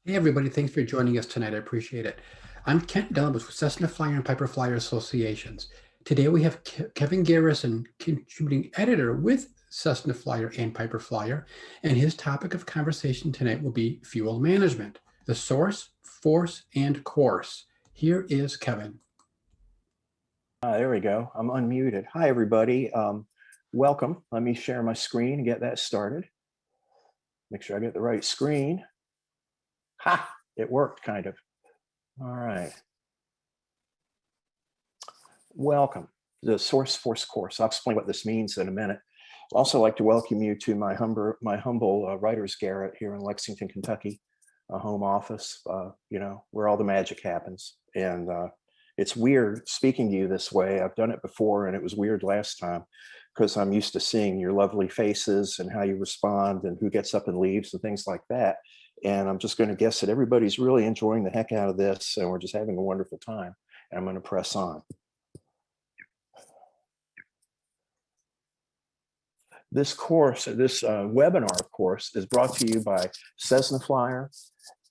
Hey everybody, thanks for joining us tonight. I appreciate it. I'm Kent Delbus with Cessna Flyer and Piper Flyer Associations. Today we have Kevin Garrison, contributing editor with Cessna Flyer and Piper Flyer, and his topic of conversation tonight will be fuel management, the source, force, and course. Here is Kevin. There we go. I'm unmuted. Hi, everybody. Welcome. Let me share my screen and get that started. Make sure I get the right screen. Ha! It worked, kind of. All right. Welcome to the Source Force course. I'll explain what this means in a minute. I'd also like to welcome you to my humble writer's garret here in Lexington, Kentucky, a home office, where all the magic happens. And it's weird speaking to you this way. I've done it before and it was weird last time because I'm used to seeing your lovely faces and how you respond and who gets up and leaves and things like that. And I'm just going to guess that everybody's really enjoying the heck out of this and we're just having a wonderful time. And I'm going to press on. This course, this webinar course is brought to you by Cessna Flyer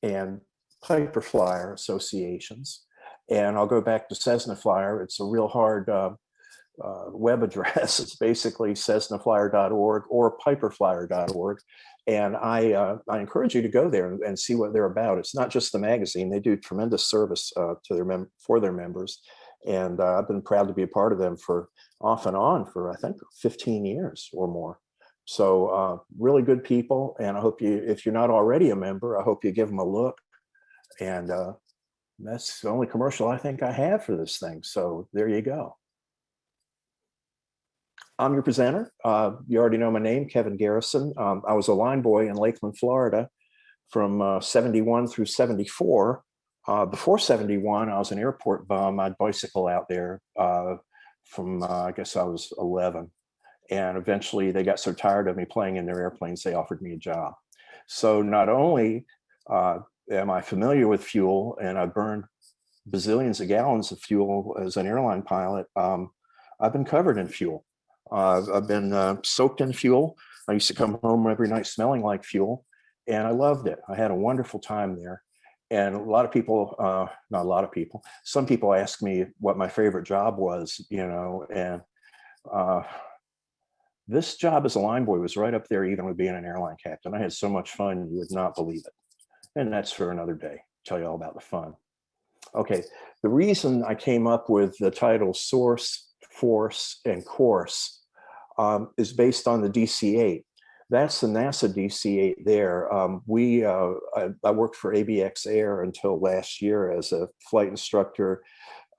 and Piper Flyer associations. And I'll go back to Cessna Flyer. It's a real hard web address. It's basically cessnaflyer.org or piperflyer.org. And I encourage you to go there and see what they're about. It's not just the magazine. They do tremendous service for their members. And I've been proud to be a part of them for off and on for, I think, 15 years or more. So really good people. And I hope if you're not already a member, I hope you give them a look. And that's the only commercial I think I have for this thing. So there you go. I'm your presenter. You already know my name, Kevin Garrison. I was a line boy in Lakeland, Florida from 71 through 74. Before 71, I was an airport bum. I'd bicycle out there from, I guess I was 11. And eventually they got so tired of me playing in their airplanes, they offered me a job. So not only am I familiar with fuel and I burned bazillions of gallons of fuel as an airline pilot, I've been covered in fuel. I've been soaked in fuel. I used to come home every night smelling like fuel and I loved it. I had a wonderful time there. And a lot of people, not a lot of people, some people ask me what my favorite job was, and this job as a line boy was right up there even with being an airline captain. I had so much fun, you would not believe it. And that's for another day. Tell you all about the fun. Okay, the reason I came up with the title Source, Force, and Course is based on the DC-8. That's the NASA DC-8 there. I worked for ABX Air until last year as a flight instructor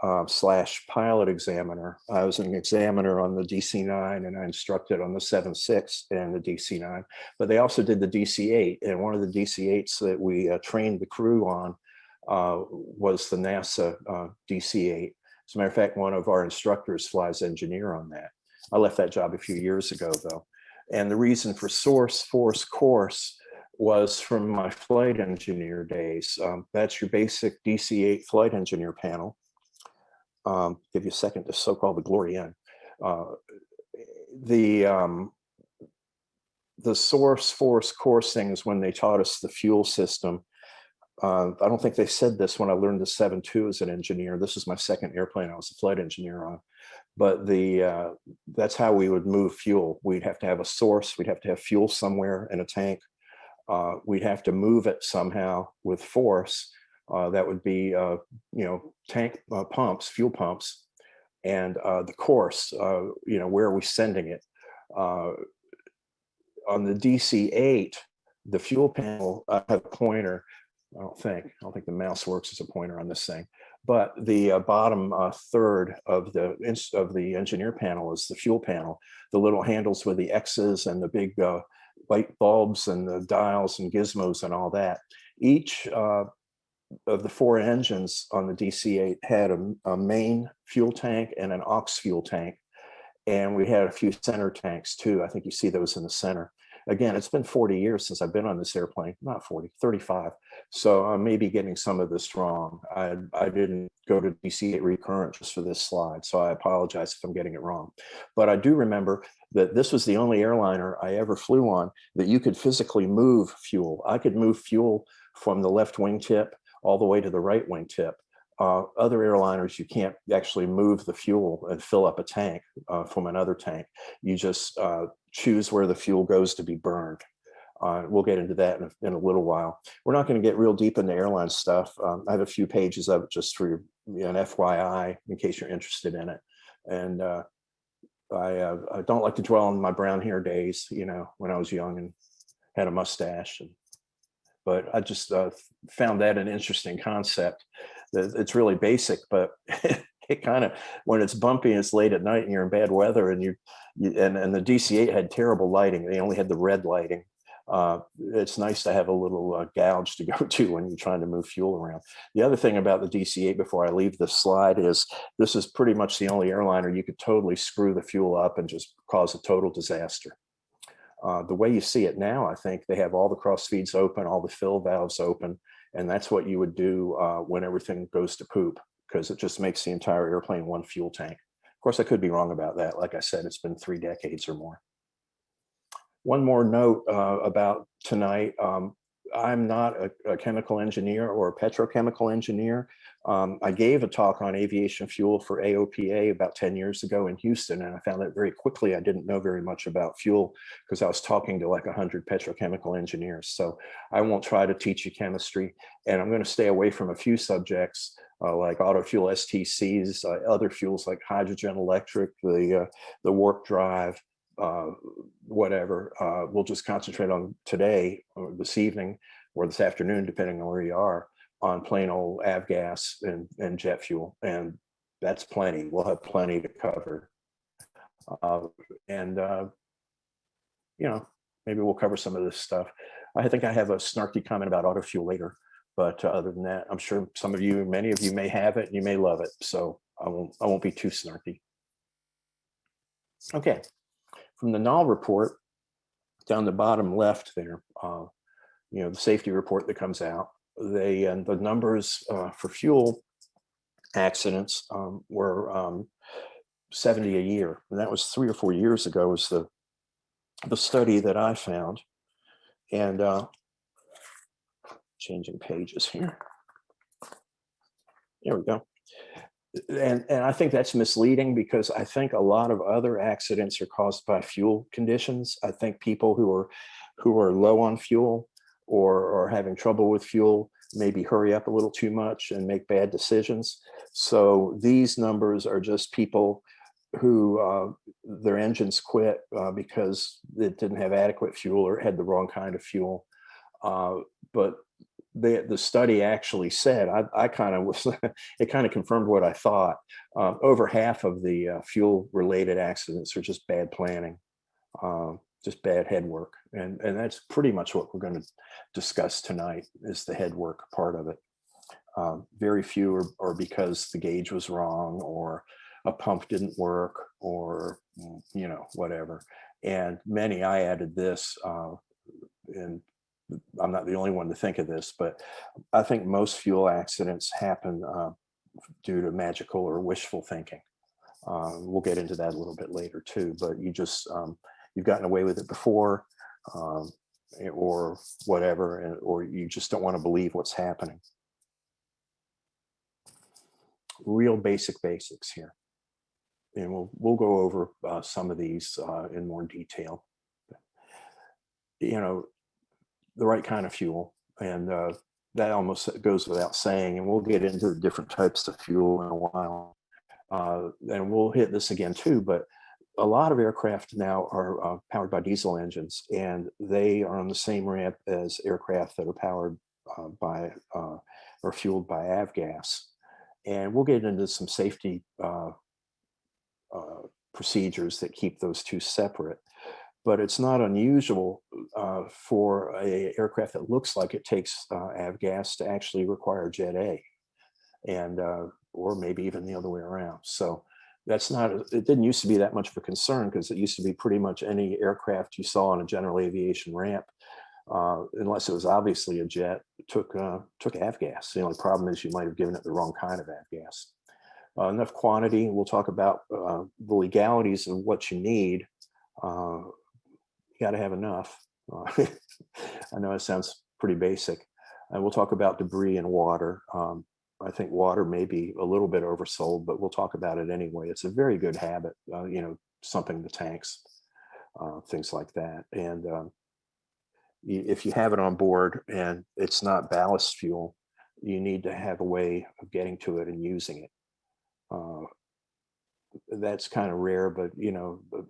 / pilot examiner. I was an examiner on the DC-9 and I instructed on the 7.6 and the DC-9, but they also did the DC-8. And one of the DC-8s that we trained the crew on was the NASA DC-8. As a matter of fact, one of our instructors flies engineer on that. I left that job a few years ago though. And the reason for Source, Force, Course was from my flight engineer days. That's your basic DC-8 flight engineer panel. Give you a second to soak all the glory in. The Source, Force, Course thing is when they taught us the fuel system. I don't think they said this when I learned the 7.2 as an engineer. This is my second airplane I was a flight engineer on. But that's how we would move fuel. We'd have to have a source. We'd have to have fuel somewhere in a tank. We'd have to move it somehow with force. That would be, tank pumps, fuel pumps, and the course, where are we sending it? On the DC-8, the fuel panel, I have a pointer. I don't think the mouse works as a pointer on this thing, but the bottom third of the engineer panel is the fuel panel. The little handles with the X's and the big light bulbs and the dials and gizmos and all that. Each of the four engines on the DC-8 had a main fuel tank and an aux fuel tank. And we had a few center tanks too. I think you see those in the center. Again, it's been 40 years since I've been on this airplane, not 40, 35. So I may be getting some of this wrong. I didn't go to DC-8 recurrent just for this slide, so I apologize if I'm getting it wrong. But I do remember that this was the only airliner I ever flew on that you could physically move fuel. I could move fuel from the left wingtip all the way to the right wingtip. Other airliners, you can't actually move the fuel and fill up a tank from another tank. You just choose where the fuel goes to be burned. We'll get into that in a little while. We're not going to get real deep into airline stuff. I have a few pages of it just for an FYI in case you're interested in it. And I don't like to dwell on my brown hair days, when I was young and had a mustache. But I just found that an interesting concept. It's really basic, but it kind of, when it's bumpy and it's late at night and you're in bad weather and and the DC-8 had terrible lighting. They only had the red lighting. It's nice to have a little gouge to go to when you're trying to move fuel around. The other thing about the DC-8 before I leave this slide is this is pretty much the only airliner you could totally screw the fuel up and just cause a total disaster. The way you see it now, I think they have all the cross feeds open, all the fill valves open, and that's what you would do when everything goes to poop, because it just makes the entire airplane one fuel tank. Of course, I could be wrong about that. Like I said, it's been 3 decades or more. One more note about tonight. I'm not a chemical engineer or a petrochemical engineer. I gave a talk on aviation fuel for AOPA about 10 years ago in Houston, and I found that very quickly I didn't know very much about fuel because I was talking to like 100 petrochemical engineers. So I won't try to teach you chemistry, and I'm going to stay away from a few subjects like auto fuel STCs, other fuels like hydrogen electric, the warp drive, whatever. We'll just concentrate on today or this evening or this afternoon, depending on where you are, on plain old avgas and jet fuel. And that's plenty. We'll have plenty to cover. Maybe we'll cover some of this stuff. I think I have a snarky comment about auto fuel later, but other than that, I'm sure many of you may have it and you may love it. So I won't be too snarky. Okay. From the null report down the bottom left there, the safety report that comes out, the numbers for fuel accidents were 70 a year. And that was 3 or 4 years ago was the study that I found. And changing pages here. There we go. And I think that's misleading because I think a lot of other accidents are caused by fuel conditions. I think people who are low on fuel or are having trouble with fuel maybe hurry up a little too much and make bad decisions. So these numbers are just people who their engines quit because it didn't have adequate fuel or had the wrong kind of fuel. But the study actually said, I kind of was, it kind of confirmed what I thought. Over half of the fuel related accidents are just bad planning, just bad head work. And that's pretty much what we're going to discuss tonight is the head work part of it. Very few are because the gauge was wrong or a pump didn't work or, whatever. And many, I added this and I'm not the only one to think of this, but I think most fuel accidents happen due to magical or wishful thinking. We'll get into that a little bit later too, but you've gotten away with it before or whatever, or you just don't want to believe what's happening. Real basics here. And we'll go over some of these in more detail. The right kind of fuel, and that almost goes without saying, and we'll get into the different types of fuel in a while, and we'll hit this again too, but a lot of aircraft now are powered by diesel engines, and they are on the same ramp as aircraft that are powered by or fueled by avgas. And we'll get into some safety procedures that keep those two separate. But it's not unusual for an aircraft that looks like it takes avgas to actually require Jet A, and or maybe even the other way around. So that's not. It didn't used to be that much of a concern because it used to be pretty much any aircraft you saw on a general aviation ramp, unless it was obviously a jet, took avgas. The only problem is you might have given it the wrong kind of avgas. Enough quantity. We'll talk about the legalities of what you need. You got to have enough. I know it sounds pretty basic. And we'll talk about debris and water. I think water may be a little bit oversold, but we'll talk about it anyway. It's a very good habit, sumping the tanks, things like that. And if you have it on board and it's not ballast fuel, you need to have a way of getting to it and using it. That's kind of rare, but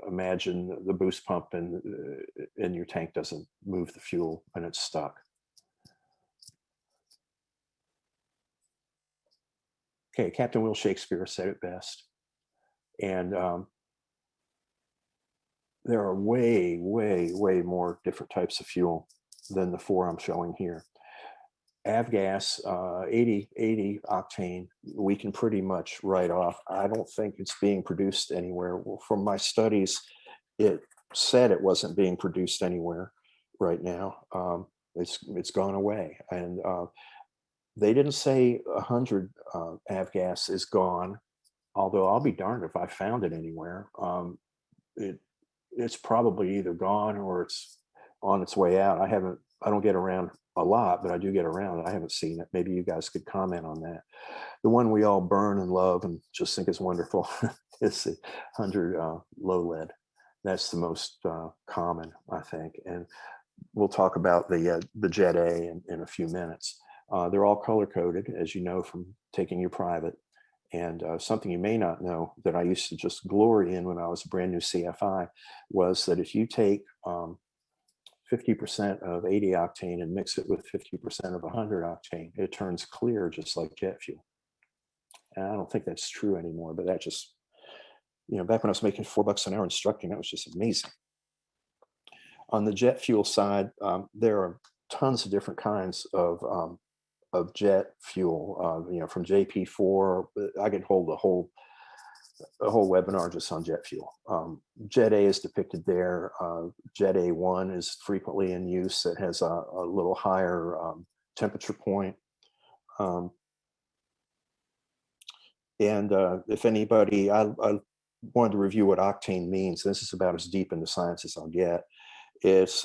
imagine the boost pump and your tank doesn't move the fuel and it's stuck. Okay, Captain Will Shakespeare said it best. And there are way, way, way more different types of fuel than the four I'm showing here. Avgas, 80 octane, we can pretty much write off. I don't think it's being produced anywhere. Well, from my studies, it said it wasn't being produced anywhere right now. It's gone away. And they didn't say 100 avgas is gone, although I'll be darned if I found it anywhere. It's probably either gone or it's on its way out. I don't get around a lot, but I do get around. I haven't seen it. Maybe you guys could comment on that. The one we all burn and love and just think is wonderful is the 100 low lead. That's the most common, I think. And we'll talk about the Jet A in a few minutes. They're all color coded, as you know from taking your private. And something you may not know that I used to just glory in when I was a brand new CFI was that if you take 50% of 80 octane and mix it with 50% of 100 octane, it turns clear just like jet fuel. And I don't think that's true anymore, but that just, back when I was making $4 an hour instructing, that was just amazing. On the jet fuel side, there are tons of different kinds of jet fuel, from JP4. I could hold a whole webinar just on jet fuel. Jet A is depicted there. Jet A1 is frequently in use. It has a little higher temperature point. If anybody, I wanted to review what octane means. This is about as deep into science as I'll get. It's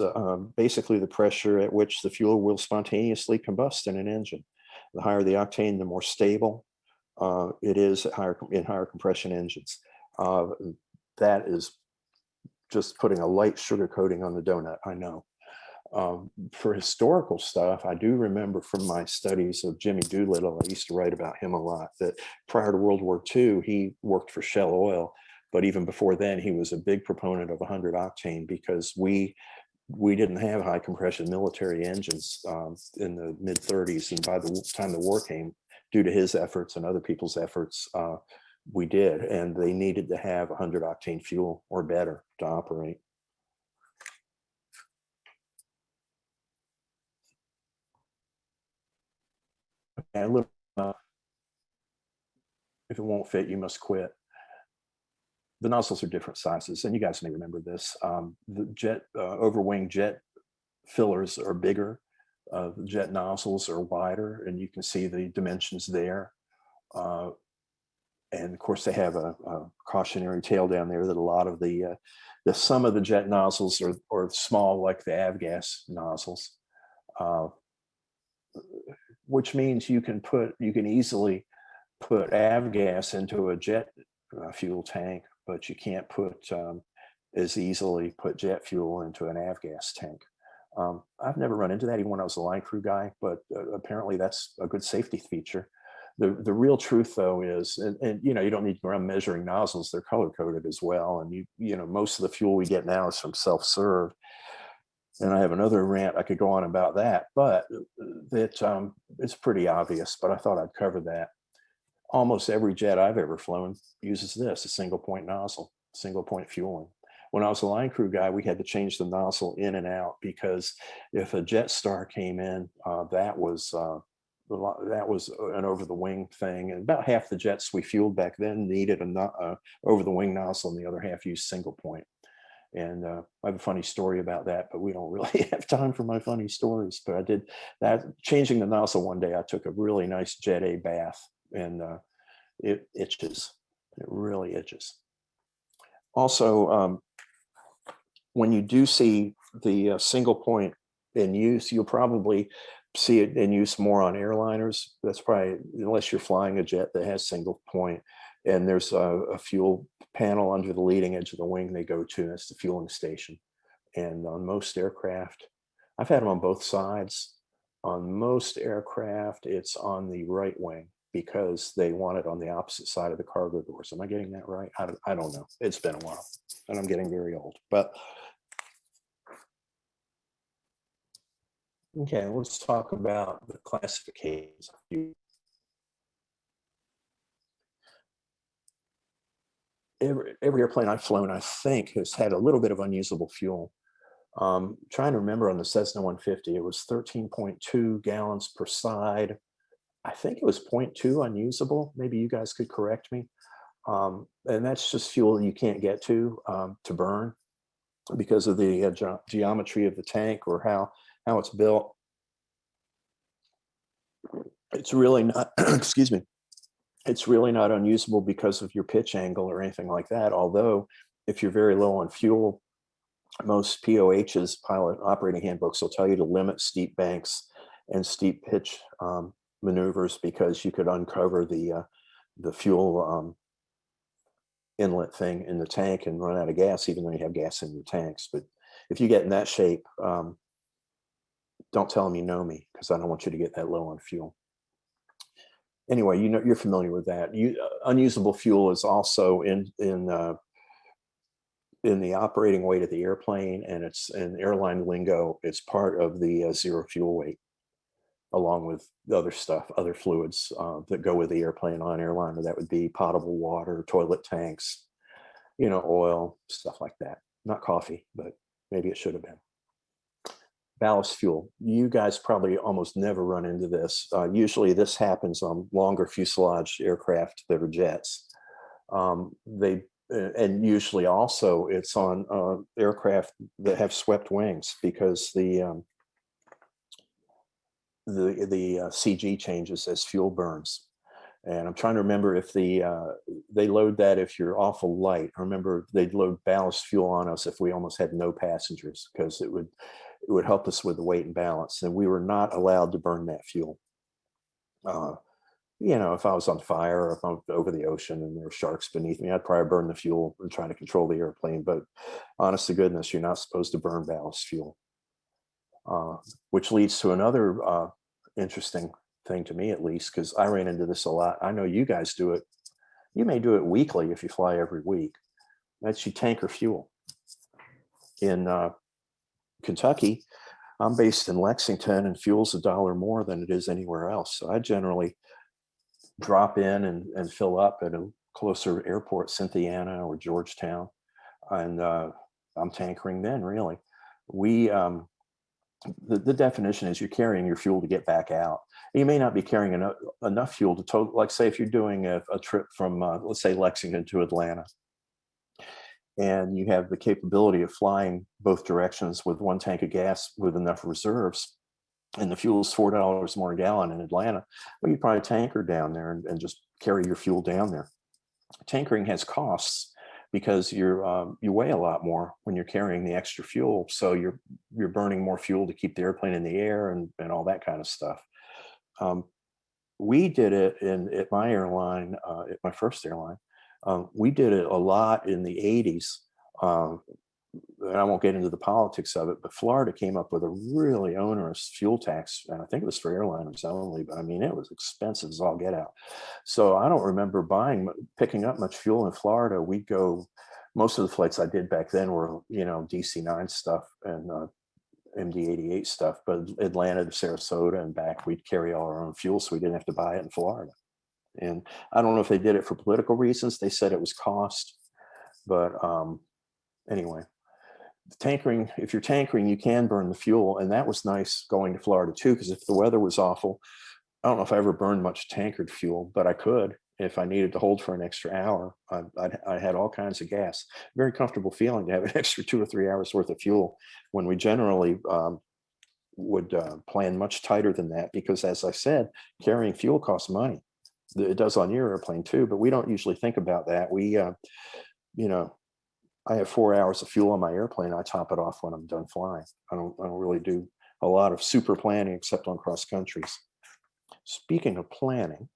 basically the pressure at which the fuel will spontaneously combust in an engine. The higher the octane, the more stable it is in higher compression engines. That is just putting a light sugar coating on the donut, I know. For historical stuff, I do remember from my studies of Jimmy Doolittle, I used to write about him a lot, that prior to World War II, he worked for Shell Oil. But even before then, he was a big proponent of 100 octane because we didn't have high compression military engines in the mid 30s. And by the time the war came, due to his efforts and other people's efforts, we did. And they needed to have 100 octane fuel or better to operate. Okay, a little, if it won't fit, you must quit. The nozzles are different sizes, and you guys may remember this. The jet overwing jet fillers are bigger. The jet nozzles are wider, and you can see the dimensions there. And of course, they have a cautionary tale down there that a lot of some of the jet nozzles are small, like the avgas nozzles, which means you can easily put avgas into a jet fuel tank, but you can't as easily put jet fuel into an avgas tank. I've never run into that even when I was a line crew guy, but apparently that's a good safety feature. The real truth though is, and you don't need to go around measuring nozzles, they're color coded as well. And most of the fuel we get now is from self-serve. And I have another rant I could go on about that, but it's pretty obvious, but I thought I'd cover that. Almost every jet I've ever flown uses this, a single point nozzle, single point fueling. When I was a line crew guy, we had to change the nozzle in and out because if a jet star came in, that was an over the wing thing. And about half the jets we fueled back then needed a over the wing nozzle, and the other half used single point. And I have a funny story about that, but we don't really have time for my funny stories. But I did that, changing the nozzle one day. I took a really nice Jet A bath, and it itches. It really itches. Also, when you do see the single point in use, you'll probably see it in use more on airliners. That's probably, unless you're flying a jet that has single point, and there's a fuel panel under the leading edge of the wing they go to. That's the fueling station. And on most aircraft, I've had them on both sides. On most aircraft, it's on the right wing because they want it on the opposite side of the cargo doors. Am I getting that right? I don't know. It's been a while and I'm getting very old, but okay, let's talk about the classifications. Every airplane I've flown, I think, has had a little bit of unusable fuel. Trying to remember on the Cessna 150, it was 13.2 gallons per side. I think it was 0.2 unusable. Maybe you guys could correct me. And that's just fuel you can't get to burn because of the geometry of the tank or how it's built. It's really not, excuse me, it's really not unusable because of your pitch angle or anything like that. Although if you're very low on fuel, most POHs, pilot operating handbooks, will tell you to limit steep banks and steep pitch maneuvers because you could uncover the fuel inlet thing in the tank and run out of gas, even though you have gas in your tanks. But if you get in that shape, don't tell them you know me, because I don't want you to get that low on fuel. Anyway, you know, you're familiar with that. Unusable fuel is also in the operating weight of the airplane, and it's in airline lingo. It's part of the zero fuel weight, along with the other stuff, other fluids that go with the airplane on airliner. That would be potable water, toilet tanks, you know, oil, stuff like that. Not coffee, but maybe it should have been. Ballast fuel. You guys probably almost never run into this. Usually this happens on longer fuselage aircraft that are jets. And usually also it's on aircraft that have swept wings because the CG changes as fuel burns. And I'm trying to remember if they load that if you're awful light. I remember they'd load ballast fuel on us if we almost had no passengers, because it would help us with the weight and balance. And we were not allowed to burn that fuel. You know, if I was on fire or if I'm over the ocean and there were sharks beneath me, I'd probably burn the fuel and try to control the airplane. But honest to goodness, you're not supposed to burn ballast fuel, which leads to another interesting thing to me, at least, because I ran into this a lot. I know you guys do it. You may do it weekly if you fly every week. That's you tanker fuel. In Kentucky, I'm based in Lexington, and fuel's $1 more than it is anywhere else. So I generally drop in and fill up at a closer airport, Cynthiana or Georgetown, and I'm tankering then. Really, the definition is you're carrying your fuel to get back out. You may not be carrying enough fuel to total, like say if you're doing a trip from let's say Lexington to Atlanta, and you have the capability of flying both directions with one tank of gas with enough reserves, and the fuel is $4 more a gallon in Atlanta, well, you probably tanker down there and just carry your fuel down there. Tankering has costs because you weigh a lot more when you're carrying the extra fuel, so you're burning more fuel to keep the airplane in the air and all that kind of stuff. We did it at my airline, at my first airline. We did it a lot in the 80s. And I won't get into the politics of it, but Florida came up with a really onerous fuel tax, and I think it was for airliners only, but I mean, it was expensive as all get out. So I don't remember picking up much fuel in Florida. We'd go, most of the flights I did back then were, you know, DC-9 stuff and MD-88 stuff, but Atlanta to Sarasota and back, we'd carry all our own fuel, so we didn't have to buy it in Florida. And I don't know if they did it for political reasons. They said it was cost, but anyway, tankering, if you're tankering, you can burn the fuel. And that was nice going to Florida too, because if the weather was awful, I don't know if I ever burned much tankered fuel, but I could. If I needed to hold for an extra hour, I had all kinds of gas. Very comfortable feeling to have an extra 2 or 3 hours worth of fuel, when we generally would plan much tighter than that, because as I said, carrying fuel costs money. It does on your airplane too, but we don't usually think about that. We, you know, I have 4 hours of fuel on my airplane. I top it off when I'm done flying. I don't really do a lot of super planning except on cross countries. Speaking of planning,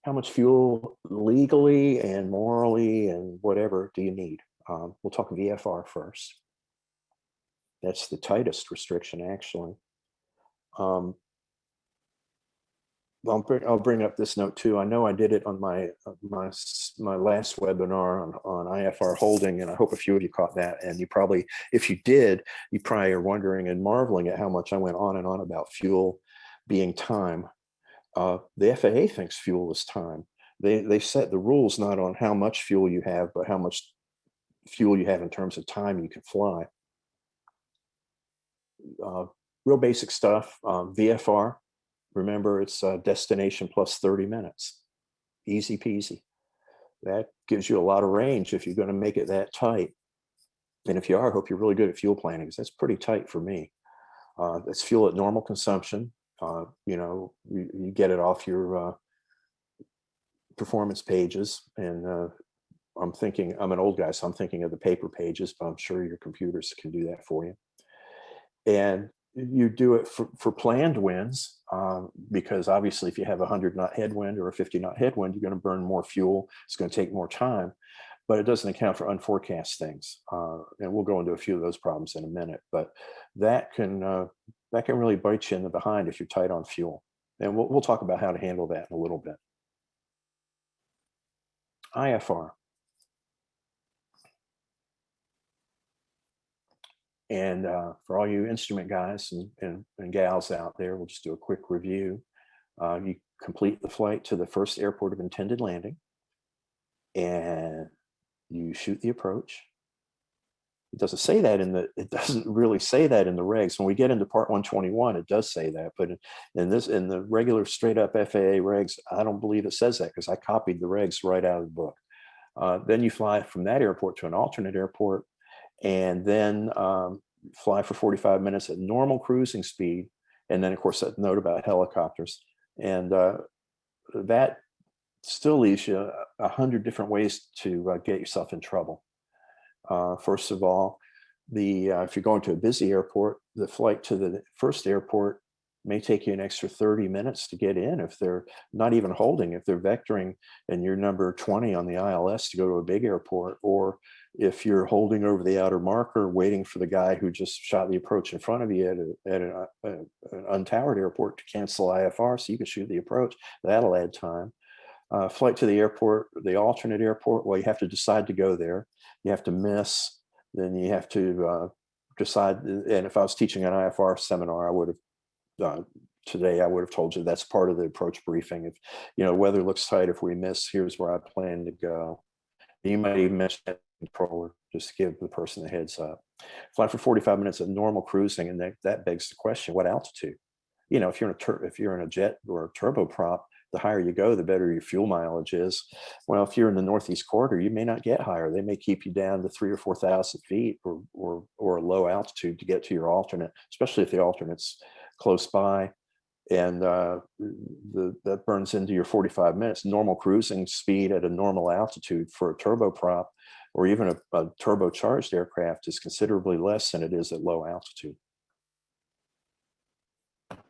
how much fuel legally and morally and whatever do you need? We'll talk VFR first. That's the tightest restriction, actually. I'll bring up this note too. I know I did it on my last webinar on IFR holding, and I hope a few of you caught that. And you probably, if you did, you probably are wondering and marveling at how much I went on and on about fuel being time. The FAA thinks fuel is time. They set the rules not on how much fuel you have, but how much fuel you have in terms of time you can fly. Real basic stuff. VFR. Remember, it's destination plus 30 minutes. Easy peasy. That gives you a lot of range if you're going to make it that tight. And if you are, I hope you're really good at fuel planning, because that's pretty tight for me. That's fuel at normal consumption. You get it off your performance pages. And I'm an old guy, so I'm thinking of the paper pages, but I'm sure your computers can do that for you. And you do it for planned winds, because obviously if you have a 100-knot headwind or a 50-knot headwind, you're going to burn more fuel. It's going to take more time, but it doesn't account for unforecast things. And we'll go into a few of those problems in a minute, but that can really bite you in the behind if you're tight on fuel. And we'll talk about how to handle that in a little bit. IFR. And for all you instrument guys and gals out there, we'll just do a quick review. You complete the flight to the first airport of intended landing, and you shoot the approach. It doesn't say that it doesn't really say that in the regs. When we get into part 121, it does say that, but in the regular straight up FAA regs, I don't believe it says that, because I copied the regs right out of the book. Then you fly from that airport to an alternate airport, and then fly for 45 minutes at normal cruising speed. And then, of course, that note about helicopters. And that still leaves you 100 different ways to get yourself in trouble. First of all, if you're going to a busy airport, the flight to the first airport may take you an extra 30 minutes to get in if they're not even holding, if they're vectoring and you're number 20 on the ILS to go to a big airport, or if you're holding over the outer marker waiting for the guy who just shot the approach in front of you at an untowered airport to cancel IFR so you can shoot the approach. That'll add time. Flight to the airport, the alternate airport, well, you have to decide to go there. You have to miss, then you have to decide. And if I was teaching an IFR seminar, I would have today, I would have told you that's part of the approach briefing. If weather looks tight, if we miss, here's where I plan to go. You might even mention that to the controller just to give the person a heads up. Fly for 45 minutes at normal cruising, and that begs the question: what altitude? If you're in a jet or a turboprop, the higher you go, the better your fuel mileage is. Well, if you're in the Northeast corridor, you may not get higher. They may keep you down to 3,000 or 4,000 feet or a low altitude to get to your alternate, especially if the alternate's close by. And that burns into your 45 minutes. Normal cruising speed at a normal altitude for a turboprop or even a turbocharged aircraft is considerably less than it is at low altitude.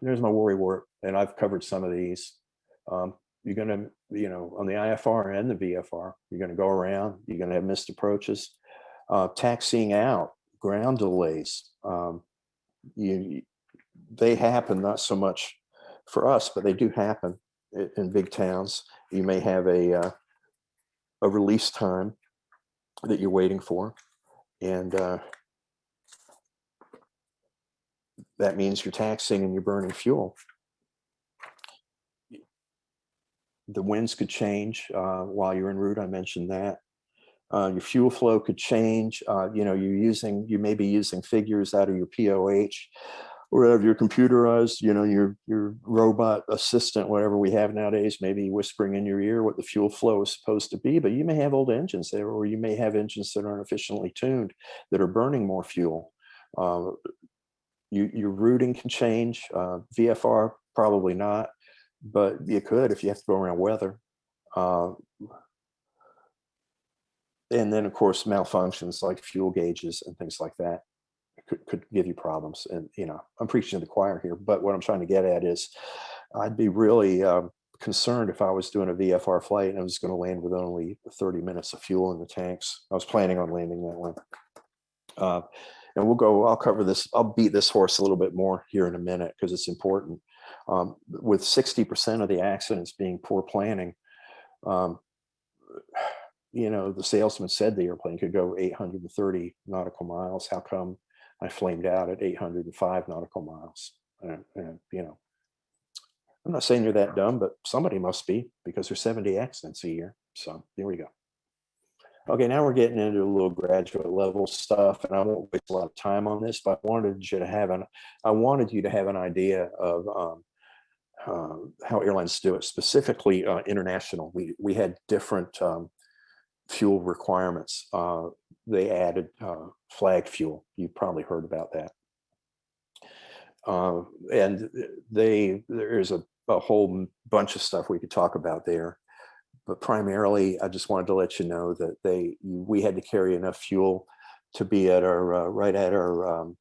There's my worry wart, and I've covered some of these. You're going to, on the IFR and the VFR, you're going to go around, you're going to have missed approaches, taxiing out, ground delays. They happen, not so much for us, but they do happen in big towns. You may have a release time that you're waiting for, and that means you're taxiing and you're burning fuel. The winds could change while you're en route. I mentioned that. Your fuel flow could change. You may be using figures out of your POH, or out of your computerized, your robot assistant, whatever we have nowadays, maybe whispering in your ear what the fuel flow is supposed to be. But you may have old engines there, or you may have engines that aren't efficiently tuned that are burning more fuel. Your routing can change. VFR, probably not, but you could if you have to go around weather. And then of course, malfunctions like fuel gauges and things like that could give you problems. And, I'm preaching to the choir here, but what I'm trying to get at is I'd be really concerned if I was doing a VFR flight and I was going to land with only 30 minutes of fuel in the tanks. I was planning on landing that one. And I'll cover this. I'll beat this horse a little bit more here in a minute because it's important. With 60% of the accidents being poor planning, the salesman said the airplane could go 830 nautical miles. How come I flamed out at 805 nautical miles? And I'm not saying you're that dumb, but somebody must be, because there's 70 accidents a year. So there we go. Okay, now we're getting into a little graduate level stuff, and I won't waste a lot of time on this, but I wanted you to have an idea of how airlines do it, specifically international. We had different fuel requirements. They added flag fuel. You've probably heard about that. And there's a whole bunch of stuff we could talk about there. But primarily, I just wanted to let you know that we had to carry enough fuel to be at our right at our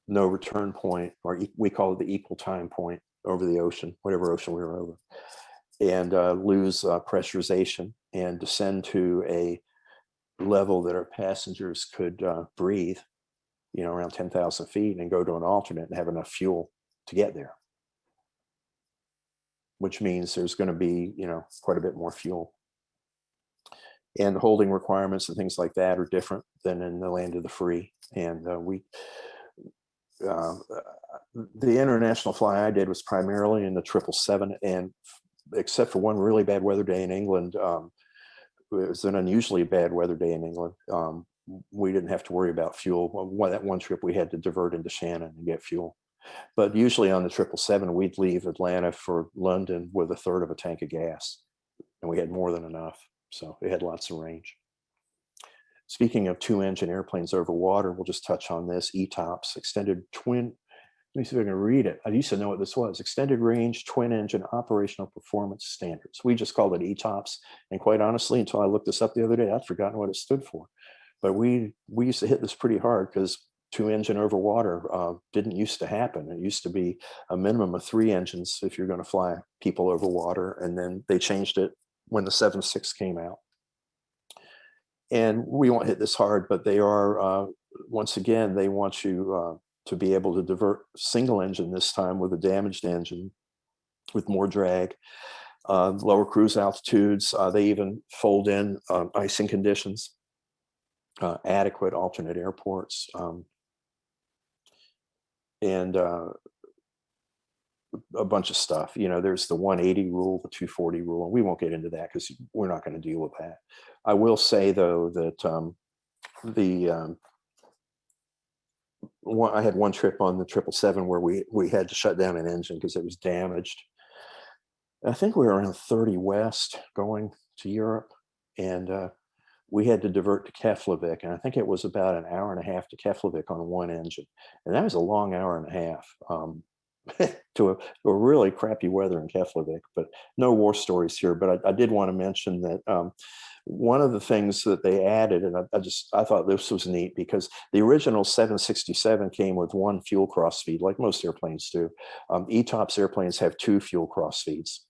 no return point, or we call it the equal time point over the ocean, whatever ocean we were over, and lose pressurization and descend to a level that our passengers could breathe, around 10,000 feet, and go to an alternate and have enough fuel to get there. Which means there's going to be, quite a bit more fuel. And the holding requirements and things like that are different than in the land of the free. And the international fly I did was primarily in the 777, and except for one really bad weather day in England, it was an unusually bad weather day in England. We didn't have to worry about fuel. That one trip we had to divert into Shannon and get fuel. But usually on the 777, we'd leave Atlanta for London with a third of a tank of gas, and we had more than enough. So it had lots of range. Speaking of two-engine airplanes over water, we'll just touch on this. ETOPS, extended twin. Let me see if I can read it. I used to know what this was. Extended range twin engine operational performance standards. We just called it ETOPS. And quite honestly, until I looked this up the other day, I'd forgotten what it stood for. But we used to hit this pretty hard because two engine over water didn't used to happen. It used to be a minimum of 3 engines if you're going to fly people over water. And then they changed it when the 7.6 came out. And we won't hit this hard, but they are, once again, they want you to be able to divert single engine this time with a damaged engine with more drag, lower cruise altitudes. They even fold in icing conditions, adequate alternate airports, and a bunch of stuff. There's the 180 rule, the 240 rule, and we won't get into that because we're not going to deal with that. I will say though that I had one trip on the 777 where we had to shut down an engine because it was damaged. I think we were around 30 west going to Europe, and we had to divert to Keflavik, and I think it was about an hour and a half to Keflavik on one engine, and that was a long hour and a half to a really crappy weather in Keflavik. But no war stories here. But I did want to mention that one of the things that they added, and I thought this was neat, because the original 767 came with one fuel cross feed, like most airplanes do. ETOPS airplanes have 2 fuel cross feeds.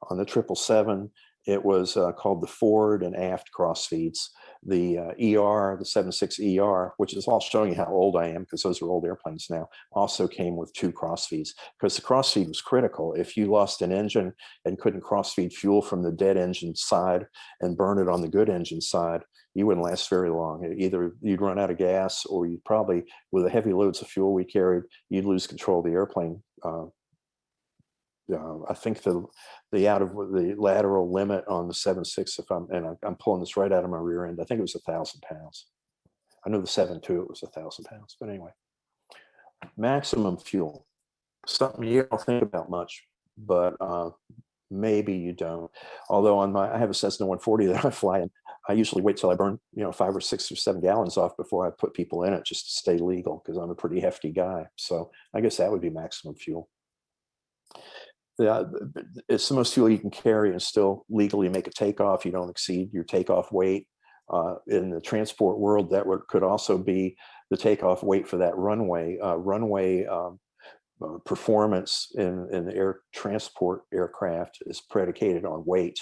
On the 777, it was called the forward and aft cross feeds. The the 76 ER, which is all showing you how old I am because those are old airplanes now, also came with 2 cross feeds, because the cross feed was critical. If you lost an engine and couldn't cross feed fuel from the dead engine side and burn it on the good engine side, you wouldn't last very long. Either you'd run out of gas, or you'd probably, with the heavy loads of fuel we carried, you'd lose control of the airplane. I think the lateral limit on the 7.6, I'm pulling this right out of my rear end, I think it was 1,000 pounds. I know the 7.2 it was 1,000 pounds, but anyway. Maximum fuel, something you don't think about much, but maybe you don't. Although I have a Cessna 140 that I fly, and I usually wait till I burn 5 or 6 or 7 gallons off before I put people in it, just to stay legal, because I'm a pretty hefty guy. So I guess that would be maximum fuel. Yeah, it's the most fuel you can carry and still legally make a takeoff. You don't exceed your takeoff weight. In the transport world, that could also be the takeoff weight for that runway. Runway performance in the air transport aircraft is predicated on weight,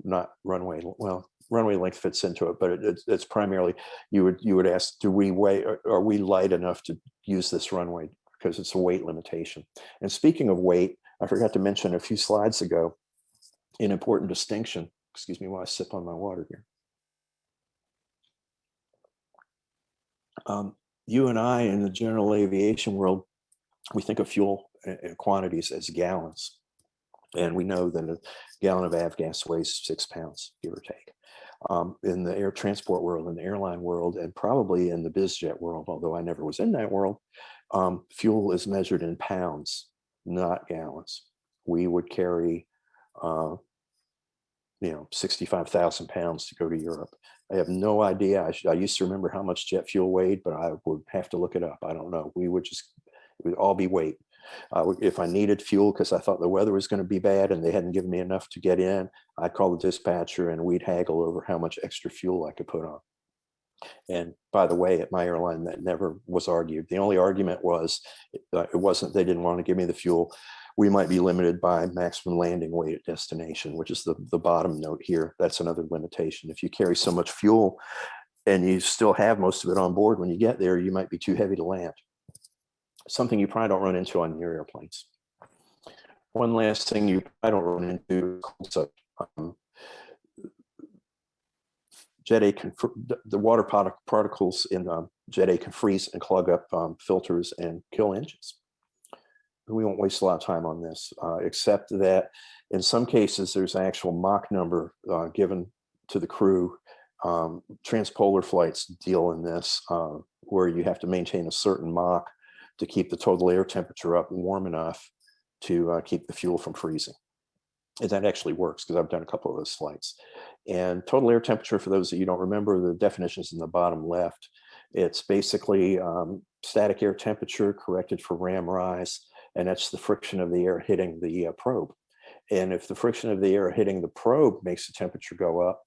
not runway. Well, runway length fits into it, but it's primarily you would ask, do we weigh? Are we light enough to use this runway? Because it's a weight limitation. And speaking of weight, I forgot to mention a few slides ago an important distinction. Excuse me while I sip on my water here. You and I in the general aviation world, we think of fuel quantities as gallons. And we know that a gallon of avgas weighs 6 pounds, give or take. In the air transport world, in the airline world, and probably in the biz jet world, although I never was in that world, fuel is measured in pounds, not gallons. We would carry, 65,000 pounds to go to Europe. I have no idea. I used to remember how much jet fuel weighed, but I would have to look it up. I don't know. It would all be weight. If I needed fuel because I thought the weather was going to be bad and they hadn't given me enough to get in, I'd call the dispatcher and we'd haggle over how much extra fuel I could put on. And by the way, at my airline, that never was argued. The only argument was it wasn't they didn't want to give me the fuel. We might be limited by maximum landing weight at destination, which is the bottom note here. That's another limitation. If you carry so much fuel and you still have most of it on board when you get there, you might be too heavy to land. Something you probably don't run into on your airplanes. One last thing you probably don't run into is Jet A the water particles in Jet A can freeze and clog up filters and kill engines. We won't waste a lot of time on this, except that in some cases there's an actual Mach number given to the crew. Transpolar flights deal in this, where you have to maintain a certain Mach to keep the total air temperature up and warm enough to keep the fuel from freezing. And that actually works because I've done a couple of those flights. And total air temperature, for those that you don't remember, the definition is in the bottom left. It's basically static air temperature corrected for ram rise, and that's the friction of the air hitting the probe. And if the friction of the air hitting the probe makes the temperature go up,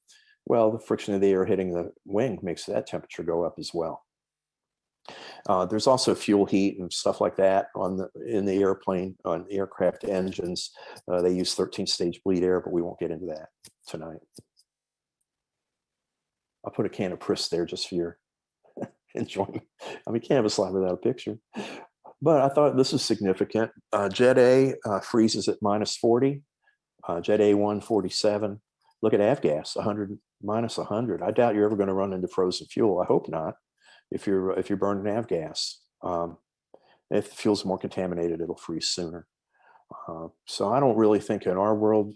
well, the friction of the air hitting the wing makes that temperature go up as well. There's also fuel heat and stuff like that in the airplane, on aircraft engines. They use 13-stage bleed air, but we won't get into that tonight. I'll put a can of Pris there just for your enjoyment. I mean, can't have a slide without a picture. But I thought this is significant. Jet A freezes at -40. Jet A1, 47. Look at avgas, 100, -100. I doubt you're ever going to run into frozen fuel. I hope not. If you're burning avgas, if the fuel's more contaminated, it'll freeze sooner. So I don't really think in our world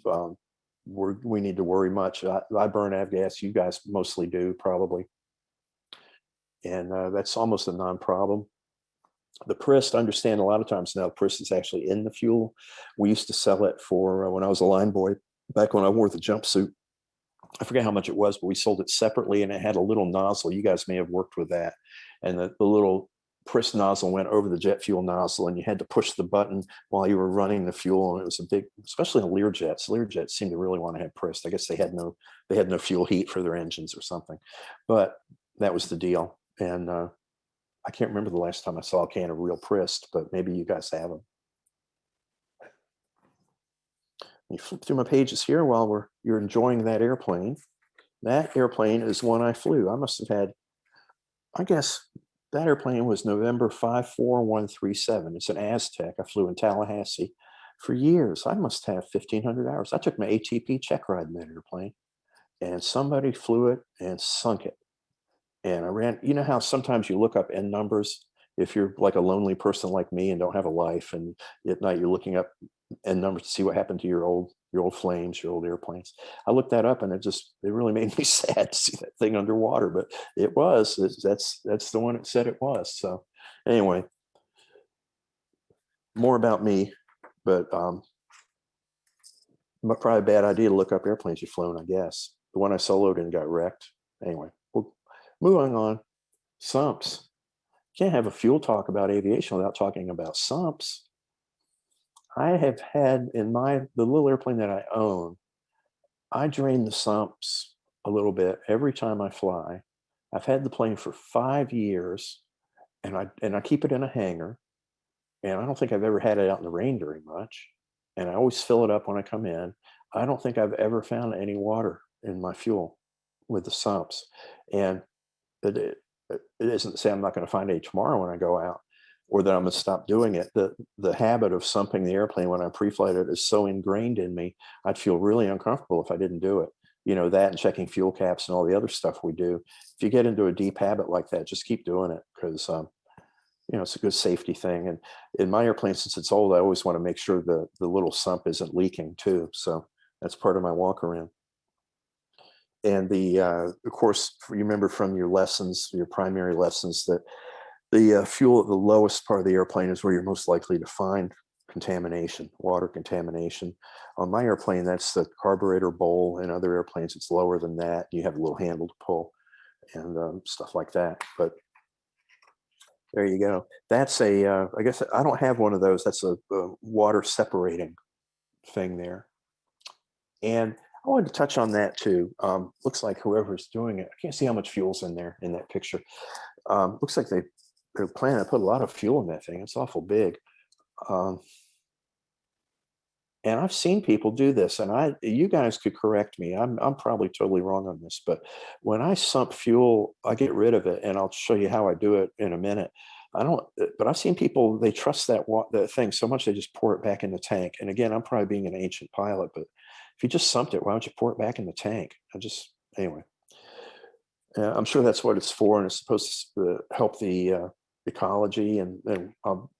we need to worry much. I burn avgas. You guys mostly do, probably, and that's almost a non-problem. The Pris, understand a lot of times now, Pris is actually in the fuel. We used to sell it for when I was a line boy, back when I wore the jumpsuit. I forget how much it was, but we sold it separately, and it had a little nozzle. You guys may have worked with that. And the little Pris nozzle went over the jet fuel nozzle, and you had to push the button while you were running the fuel. And it was a big, especially in Learjets. Learjets seemed to really want to have Pris. I guess they had no fuel heat for their engines or something. But that was the deal. And I can't remember the last time I saw a can of real Pris, but maybe you guys have them. You flip through my pages here while you're enjoying that airplane. That airplane is one I flew. I must have had, I guess that airplane was November 54137. It's an Aztec. I flew in Tallahassee for years. I must have 1,500 hours. I took my ATP check ride in that airplane, and somebody flew it and sunk it. And I ran, you know how sometimes you look up N numbers if you're like a lonely person like me and don't have a life, and at night you're looking up N numbers to see what happened to your old flames, your old airplanes. I looked that up, and it really made me sad to see that thing underwater, but that's the one it said it was. So anyway, more about me, but probably a bad idea to look up airplanes you've flown, I guess. The one I soloed and got wrecked. Anyway, moving on. Sumps. Can't have a fuel talk about aviation without talking about sumps. I have had in the little airplane that I own, I drain the sumps a little bit every time I fly. I've had the plane for 5 years, and I keep it in a hangar, and I don't think I've ever had it out in the rain very much. And I always fill it up when I come in. I don't think I've ever found any water in my fuel with the sumps. And it isn't to say I'm not going to find any tomorrow when I go out, or that I'm going to stop doing it. The habit of sumping the airplane when I pre-flight it is so ingrained in me. I'd feel really uncomfortable if I didn't do it. You know, that and checking fuel caps and all the other stuff we do. If you get into a deep habit like that, just keep doing it, because you know, it's a good safety thing. And in my airplane, since it's old, I always want to make sure the little sump isn't leaking too. So that's part of my walk around. And of course, you remember from your lessons, your primary lessons, that the fuel at the lowest part of the airplane is where you're most likely to find contamination, water contamination. On my airplane, that's the carburetor bowl. In other airplanes, it's lower than that. You have a little handle to pull and stuff like that. But there you go. That's I guess I don't have one of those. That's a water separating thing there. And I wanted to touch on that too. Looks like whoever's doing it, I can't see how much fuel's in there in that picture. Looks like they're planning to put a lot of fuel in that thing. It's awful big. Um, and I've seen people do this, and you guys could correct me. I'm probably totally wrong on this, but when I sump fuel, I get rid of it, and I'll show you how I do it in a minute. I don't, but I've seen people, they trust that thing so much they just pour it back in the tank. And again, I'm probably being an ancient pilot, but if you just sumped it, why don't you pour it back in the tank? Anyway, I'm sure that's what it's for, and it's supposed to help the ecology. And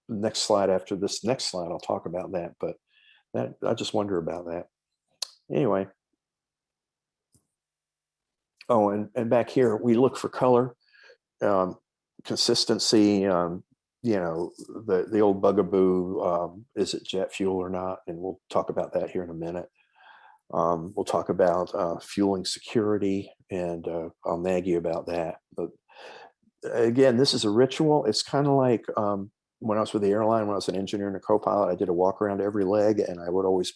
next slide, after this next slide, I'll talk about that. But I just wonder about that. Anyway. Oh, and back here, we look for color, consistency, you know, the old bugaboo, is it jet fuel or not? And we'll talk about that here in a minute. We'll talk about fueling security, and I'll nag you about that. But again, this is a ritual. It's kind of like when I was with the airline, when I was an engineer and a co-pilot, I did a walk around every leg, and I would always,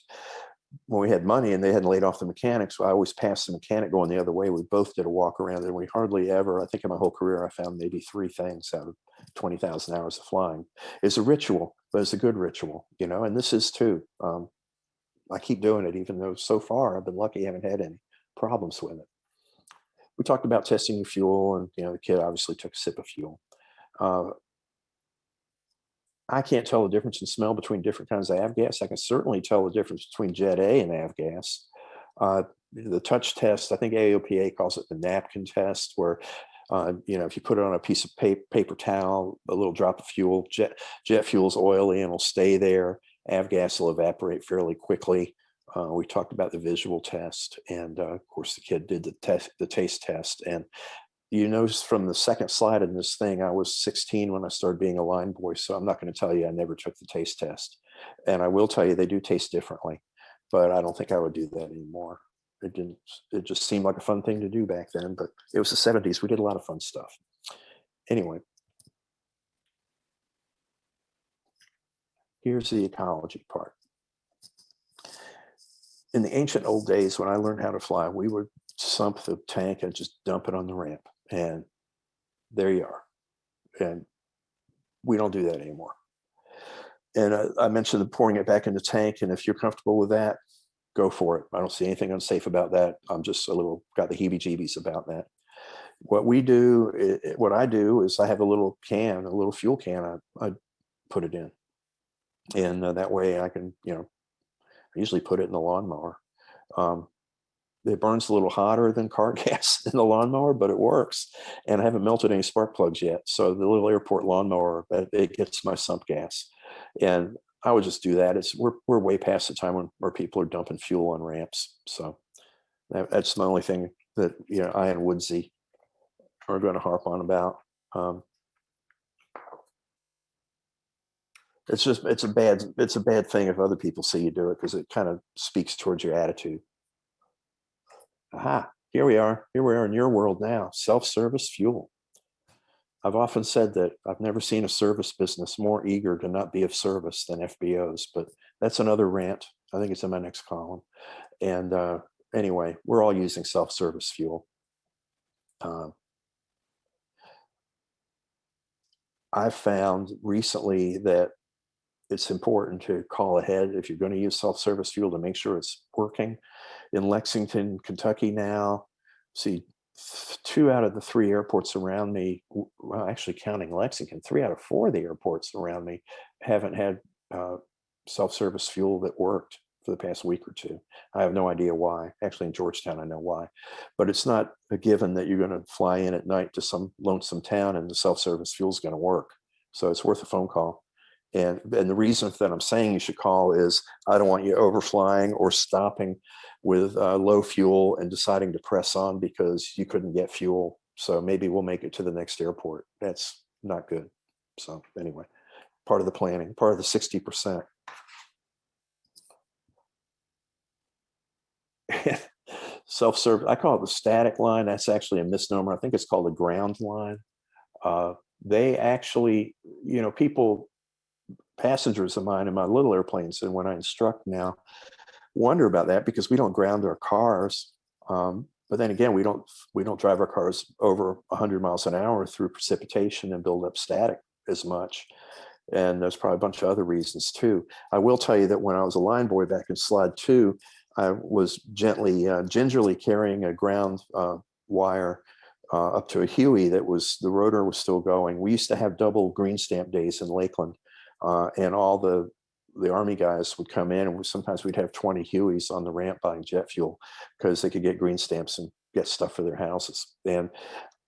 when we had money and they hadn't laid off the mechanics, so I always passed the mechanic going the other way. We both did a walk around, and we hardly ever, I think in my whole career, I found maybe 3 things out of 20,000 hours of flying. It's a ritual, but it's a good ritual, you know, and this is too. I keep doing it, even though so far I've been lucky, I haven't had any problems with it. We talked about testing your fuel, and, you know, the kid obviously took a sip of fuel. I can't tell the difference in smell between different kinds of avgas. I can certainly tell the difference between Jet A and avgas. The touch test, I think AOPA calls it the napkin test, where you know, if you put it on a piece of paper towel, a little drop of fuel, jet fuel is oily and will stay there. Avgas will evaporate fairly quickly. We talked about the visual test, and of course the kid did the taste test. And you notice from the second slide in this thing, I was 16 when I started being a line boy, so I'm not going to tell you I never took the taste test. And I will tell you they do taste differently, but I don't think I would do that anymore. It just seemed like a fun thing to do back then, but it was the 70s. We did a lot of fun stuff. Anyway, here's the ecology part. In the ancient old days, when I learned how to fly, we would sump the tank and just dump it on the ramp, and there you are. And we don't do that anymore. And I mentioned the pouring it back in the tank, and if you're comfortable with that, go for it. I don't see anything unsafe about that. I'm just got the heebie-jeebies about that. What I do is I have a little fuel can. I put it in, and that way I can, you know, I usually put it in the lawnmower. It burns a little hotter than car gas in the lawnmower, but it works. And I haven't melted any spark plugs yet. So the little airport lawnmower, it gets my sump gas. And I would just do that. We're way past the time where people are dumping fuel on ramps. So that's the only thing that, you know, I and Woodsy are going to harp on about. It's a bad thing if other people see you do it, because it kind of speaks towards your attitude. Aha, here we are in your world now, self-service fuel. I've often said that I've never seen a service business more eager to not be of service than FBOs, but that's another rant. I think it's in my next column. And anyway, we're all using self-service fuel. I've found recently that it's important to call ahead if you're going to use self-service fuel to make sure it's working. In Lexington, Kentucky now, see, 2 out of the 3 airports around me, well, actually counting Lexington, 3 out of 4 of the airports around me haven't had self-service fuel that worked for the past week or 2. I have no idea why. Actually, in Georgetown, I know why. But it's not a given that you're going to fly in at night to some lonesome town and the self-service fuel is going to work. So it's worth a phone call. And the reason that I'm saying you should call is I don't want you overflying or stopping with low fuel and deciding to press on because you couldn't get fuel. So maybe we'll make it to the next airport. That's not good. So anyway, part of the planning, part of the 60%. Self-service, I call it the static line. That's actually a misnomer. I think it's called a ground line. They actually, passengers of mine in my little airplanes, and when I instruct now, wonder about that because we don't ground our cars. But then again, we don't drive our cars over 100 miles an hour through precipitation and build up static as much. And there's probably a bunch of other reasons too. I will tell you that when I was a line boy back in slide 2, I was gingerly carrying a ground wire up to a Huey that was, the rotor was still going. We used to have double green stamp days in Lakeland, and all the Army guys would come in, and sometimes we'd have 20 Hueys on the ramp buying jet fuel because they could get green stamps and get stuff for their houses. And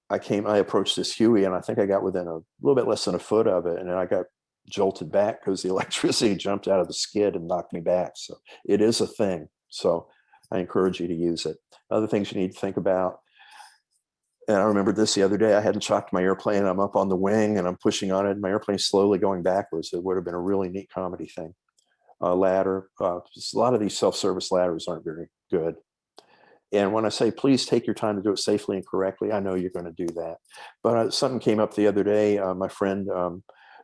I approached this Huey, and I think I got within a little bit less than a foot of it, and then I got jolted back because the electricity jumped out of the skid and knocked me back. So it is a thing. So I encourage you to use it. Other things you need to think about. And I remembered this the other day. I hadn't shocked my airplane. I'm up on the wing and I'm pushing on it. And my airplane's slowly going backwards. It would have been a really neat comedy thing. Ladder. A lot of these self-service ladders aren't very good. And when I say, please take your time to do it safely and correctly, I know you're going to do that. But something came up the other day. My friend,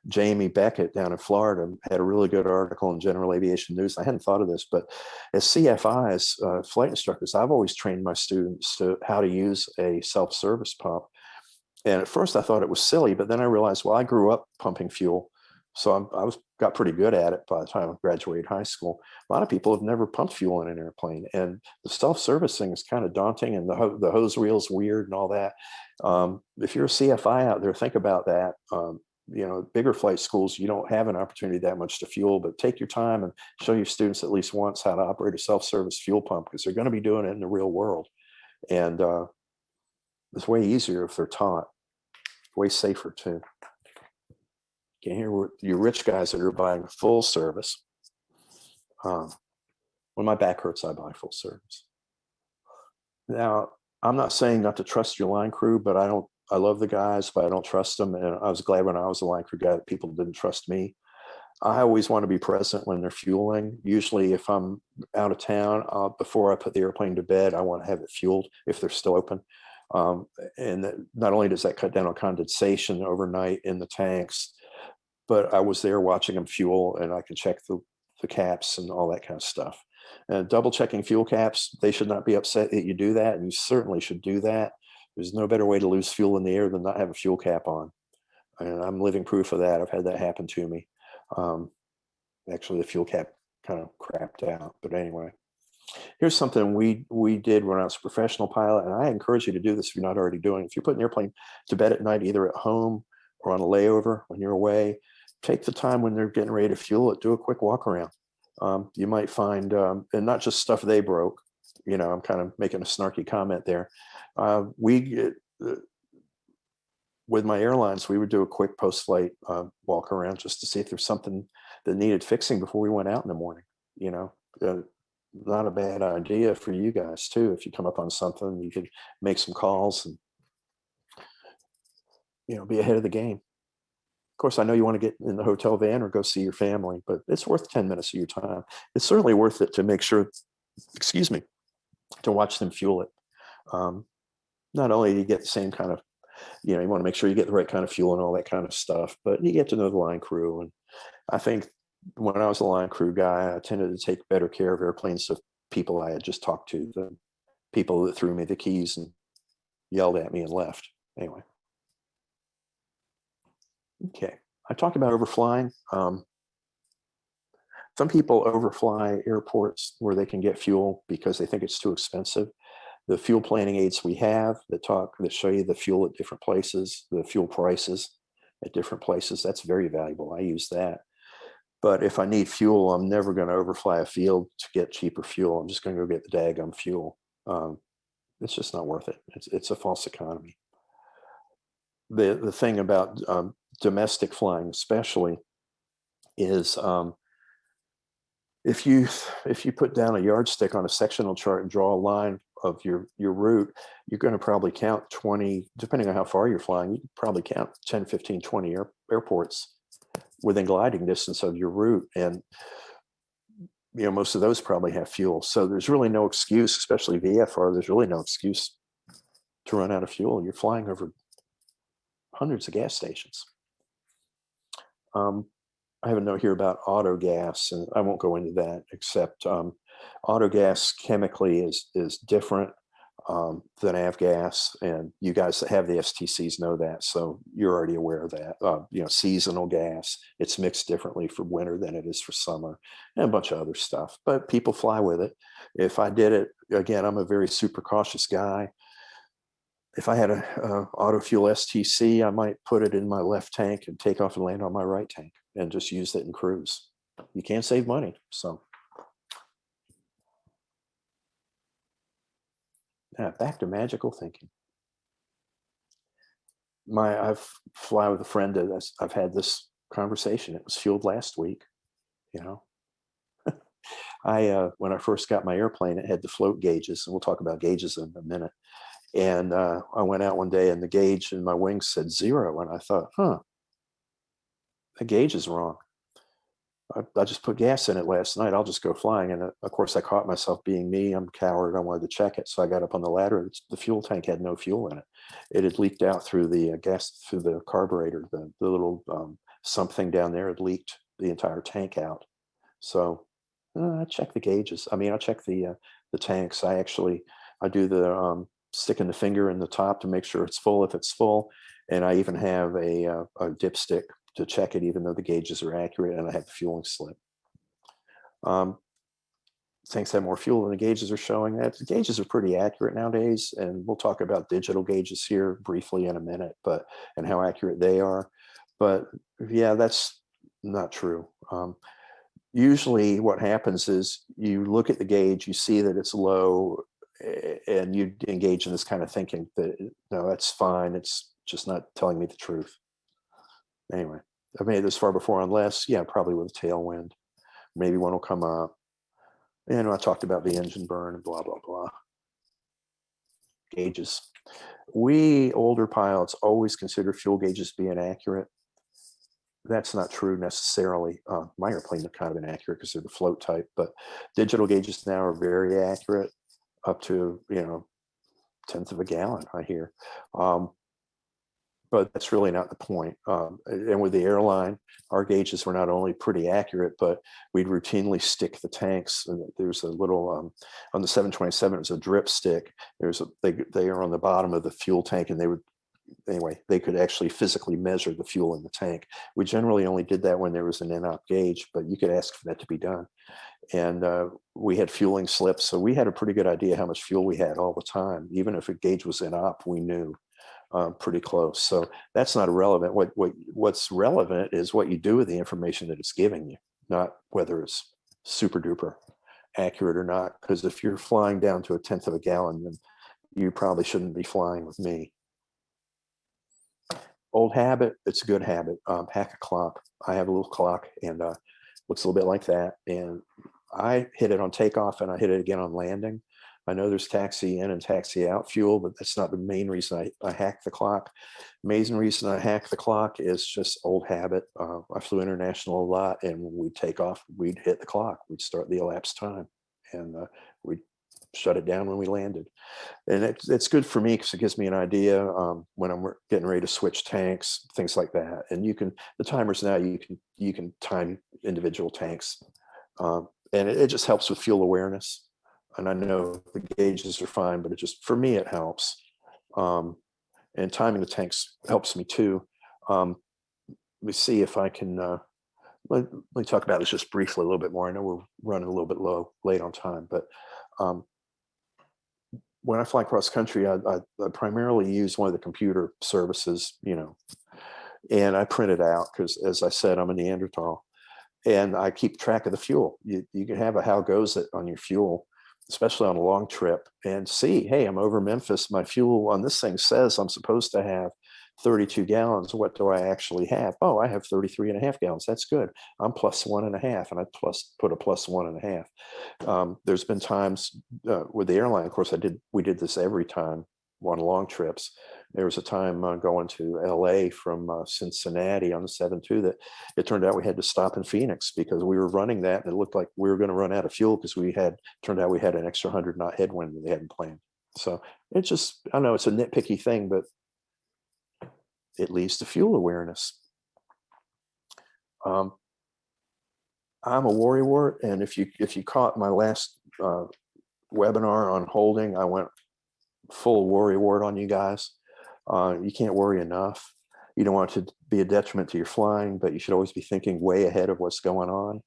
Jamie Beckett down in Florida had a really good article in General Aviation News. I hadn't thought of this, but as CFIs, flight instructors, I've always trained my students to how to use a self-service pump. And at first I thought it was silly, but then I realized, well, I grew up pumping fuel. So I got pretty good at it by the time I graduated high school. A lot of people have never pumped fuel in an airplane, and the self-service thing is kind of daunting, and the hose reel's weird and all that. If you're a CFI out there, think about that. Bigger flight schools, you don't have an opportunity that much to fuel, but take your time and show your students at least once how to operate a self-service fuel pump, because they're going to be doing it in the real world. And it's way easier if they're taught, way safer too. Okay, here were you rich guys that are buying full service. When my back hurts, I buy full service. Now, I'm not saying not to trust your line crew, but I love the guys, but I don't trust them. And I was glad when I was a line crew guy that people didn't trust me. I always want to be present when they're fueling. Usually if I'm out of town, before I put the airplane to bed, I want to have it fueled if they're still open. And not only does that cut down on condensation overnight in the tanks, but I was there watching them fuel, and I can check the caps and all that kind of stuff. And double checking fuel caps, they should not be upset that you do that. And you certainly should do that. There's no better way to lose fuel in the air than not have a fuel cap on. And I'm living proof of that. I've had that happen to me. Actually, the fuel cap kind of crapped out. But anyway, here's something we did when I was a professional pilot. And I encourage you to do this if you're not already doing it. If you put an airplane to bed at night, either at home or on a layover when you're away, take the time when they're getting ready to fuel it, do a quick walk around. You might find, and not just stuff they broke, I'm kind of making a snarky comment there. With my airlines, we would do a quick post-flight walk around just to see if there's something that needed fixing before we went out in the morning. Not a bad idea for you guys too. If you come up on something, you could make some calls and, be ahead of the game. Of course, I know you want to get in the hotel van or go see your family, but it's worth 10 minutes of your time. It's certainly worth it to make sure, to watch them fuel it. Not only do you get the same kind of You know, you want to make sure you get the right kind of fuel and all that kind of stuff, but you get to know the line crew. And I think when I was a line crew guy, I tended to take better care of airplanes of people I had just talked to than people that threw me the keys and yelled at me and left. Anyway. Okay. I talked about overflying. Some people overfly airports where they can get fuel because they think it's too expensive. The fuel planning aids we have that show you the fuel at different places, the fuel prices at different places, that's very valuable. I use that. But if I need fuel, I'm never going to overfly a field to get cheaper fuel. I'm just going to go get the daggum fuel. It's just not worth it. It's a false economy. The thing about domestic flying especially is if you put down a yardstick on a sectional chart and draw a line of your route, you're going to probably count 20, depending on how far you're flying, you can probably count 10, 15, 20 airports within gliding distance of your route. And you know, most of those probably have fuel. So there's really no excuse, especially VFR, there's really no excuse to run out of fuel. You're flying over hundreds of gas stations. I have a note here about autogas, and I won't go into that, except autogas chemically is different than avgas, and you guys that have the STCs know that, so you're already aware of that. You know, seasonal gas, it's mixed differently for winter than it is for summer, and a bunch of other stuff, but people fly with it. If I did it, again, I'm a very super cautious guy. If I had a auto fuel STC, I might put it in my left tank and take off and land on my right tank and just use it in cruise. You can save money. So yeah, back to magical thinking. I've fly with a friend that I've had this conversation. It was fueled last week, you know. When I first got my airplane, it had the float gauges, and we'll talk about gauges in a minute. And I went out one day and the gauge in my wings said 0. And I thought, the gauge is wrong. I just put gas in it last night. I'll just go flying. And of course, I caught myself being me. I'm a coward. I wanted to check it. So I got up on the ladder. The fuel tank had no fuel in it. It had leaked out through the gas, through the carburetor. The little something down there had leaked the entire tank out. So I check the gauges. I mean, I check the tanks. I do the sticking the finger in the top to make sure it's full if it's full. And I even have a dipstick to check it, even though the gauges are accurate, and I have the fueling slip. Tanks have more fuel than the gauges are showing. That the gauges are pretty accurate nowadays, and we'll talk about digital gauges here briefly in a minute, and how accurate they are. But yeah, that's not true. Usually what happens is you look at the gauge, you see that it's low, and you engage in this kind of thinking that, no, that's fine. It's just not telling me the truth. Anyway, I've made it this far before, unless, yeah, probably with a tailwind. Maybe one will come up. And I talked about the engine burn and blah, blah, blah. Gauges. We older pilots always consider fuel gauges being accurate. That's not true necessarily. My airplane are kind of inaccurate because they're the float type, but digital gauges now are very accurate, up to, 1/10 of a gallon, I hear. But that's really not the point. And with the airline, our gauges were not only pretty accurate, but we'd routinely stick the tanks. And there's a little, on the 727, it was a drip stick. They are on the bottom of the fuel tank, and they could actually physically measure the fuel in the tank. We generally only did that when there was an in-op gauge, but you could ask for that to be done. And we had fueling slips, so we had a pretty good idea how much fuel we had all the time. Even if a gauge was in-op, we knew pretty close. So that's not irrelevant. What's relevant is what you do with the information that it's giving you, not whether it's super duper accurate or not. Because if you're flying down to 1/10 of a gallon, then you probably shouldn't be flying with me. Old habit, it's a good habit. Hack a clock. I have a little clock, and looks a little bit like that. And I hit it on takeoff, and I hit it again on landing. I know there's taxi in and taxi out fuel, but that's not the main reason I hack the clock. Main reason I hack the clock is just old habit. I flew international a lot, and when we'd take off, we'd hit the clock. We'd start the elapsed time, and we'd shut it down when we landed. And it's good for me because it gives me an idea when I'm getting ready to switch tanks, things like that. And the timers now, you can time individual tanks. And it just helps with fuel awareness. And I know the gauges are fine, but for me, it helps. And timing the tanks helps me too. Let me see if I can, let me talk about this just briefly a little bit more. I know we're running a little bit late on time, but when I fly cross country, I primarily use one of the computer services, and I print it out because, as I said, I'm a Neanderthal, and I keep track of the fuel. You can have a how goes it on your fuel, especially on a long trip, and see, hey, I'm over Memphis. My fuel on this thing says I'm supposed to have 32 gallons. What do I actually have? Oh, I have 33.5 gallons. That's good. I'm plus 1.5, and I put a plus 1.5. There's been times with the airline, of course, we did this every time on long trips. There was a time going to LA from Cincinnati on the 7-2 that it turned out we had to stop in Phoenix because we were running that, and it looked like we were going to run out of fuel because turned out we had an extra 100 knot headwind that they hadn't planned. So I know it's a nitpicky thing, but it leads to fuel awareness. I'm a worrywart, and if you caught my last webinar on holding, I went full worrywart on you guys. You can't worry enough. You don't want it to be a detriment to your flying, but you should always be thinking way ahead of what's going on.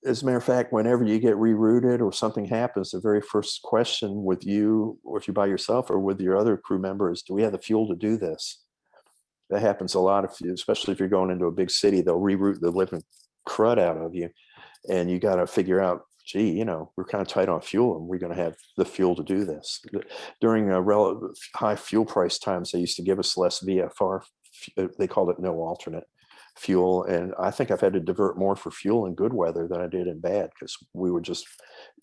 As a matter of fact, whenever you get rerouted or something happens, the very first question with you, or if you're by yourself or with your other crew members, do we have the fuel to do this? That happens a lot, especially if you're going into a big city. They'll reroute the living crud out of you, and you got to figure out, gee, we're kind of tight on fuel, and we're going to have the fuel to do this. During relative high fuel price times, they used to give us less VFR. They called it no alternate fuel, and I think I've had to divert more for fuel in good weather than I did in bad, because we would just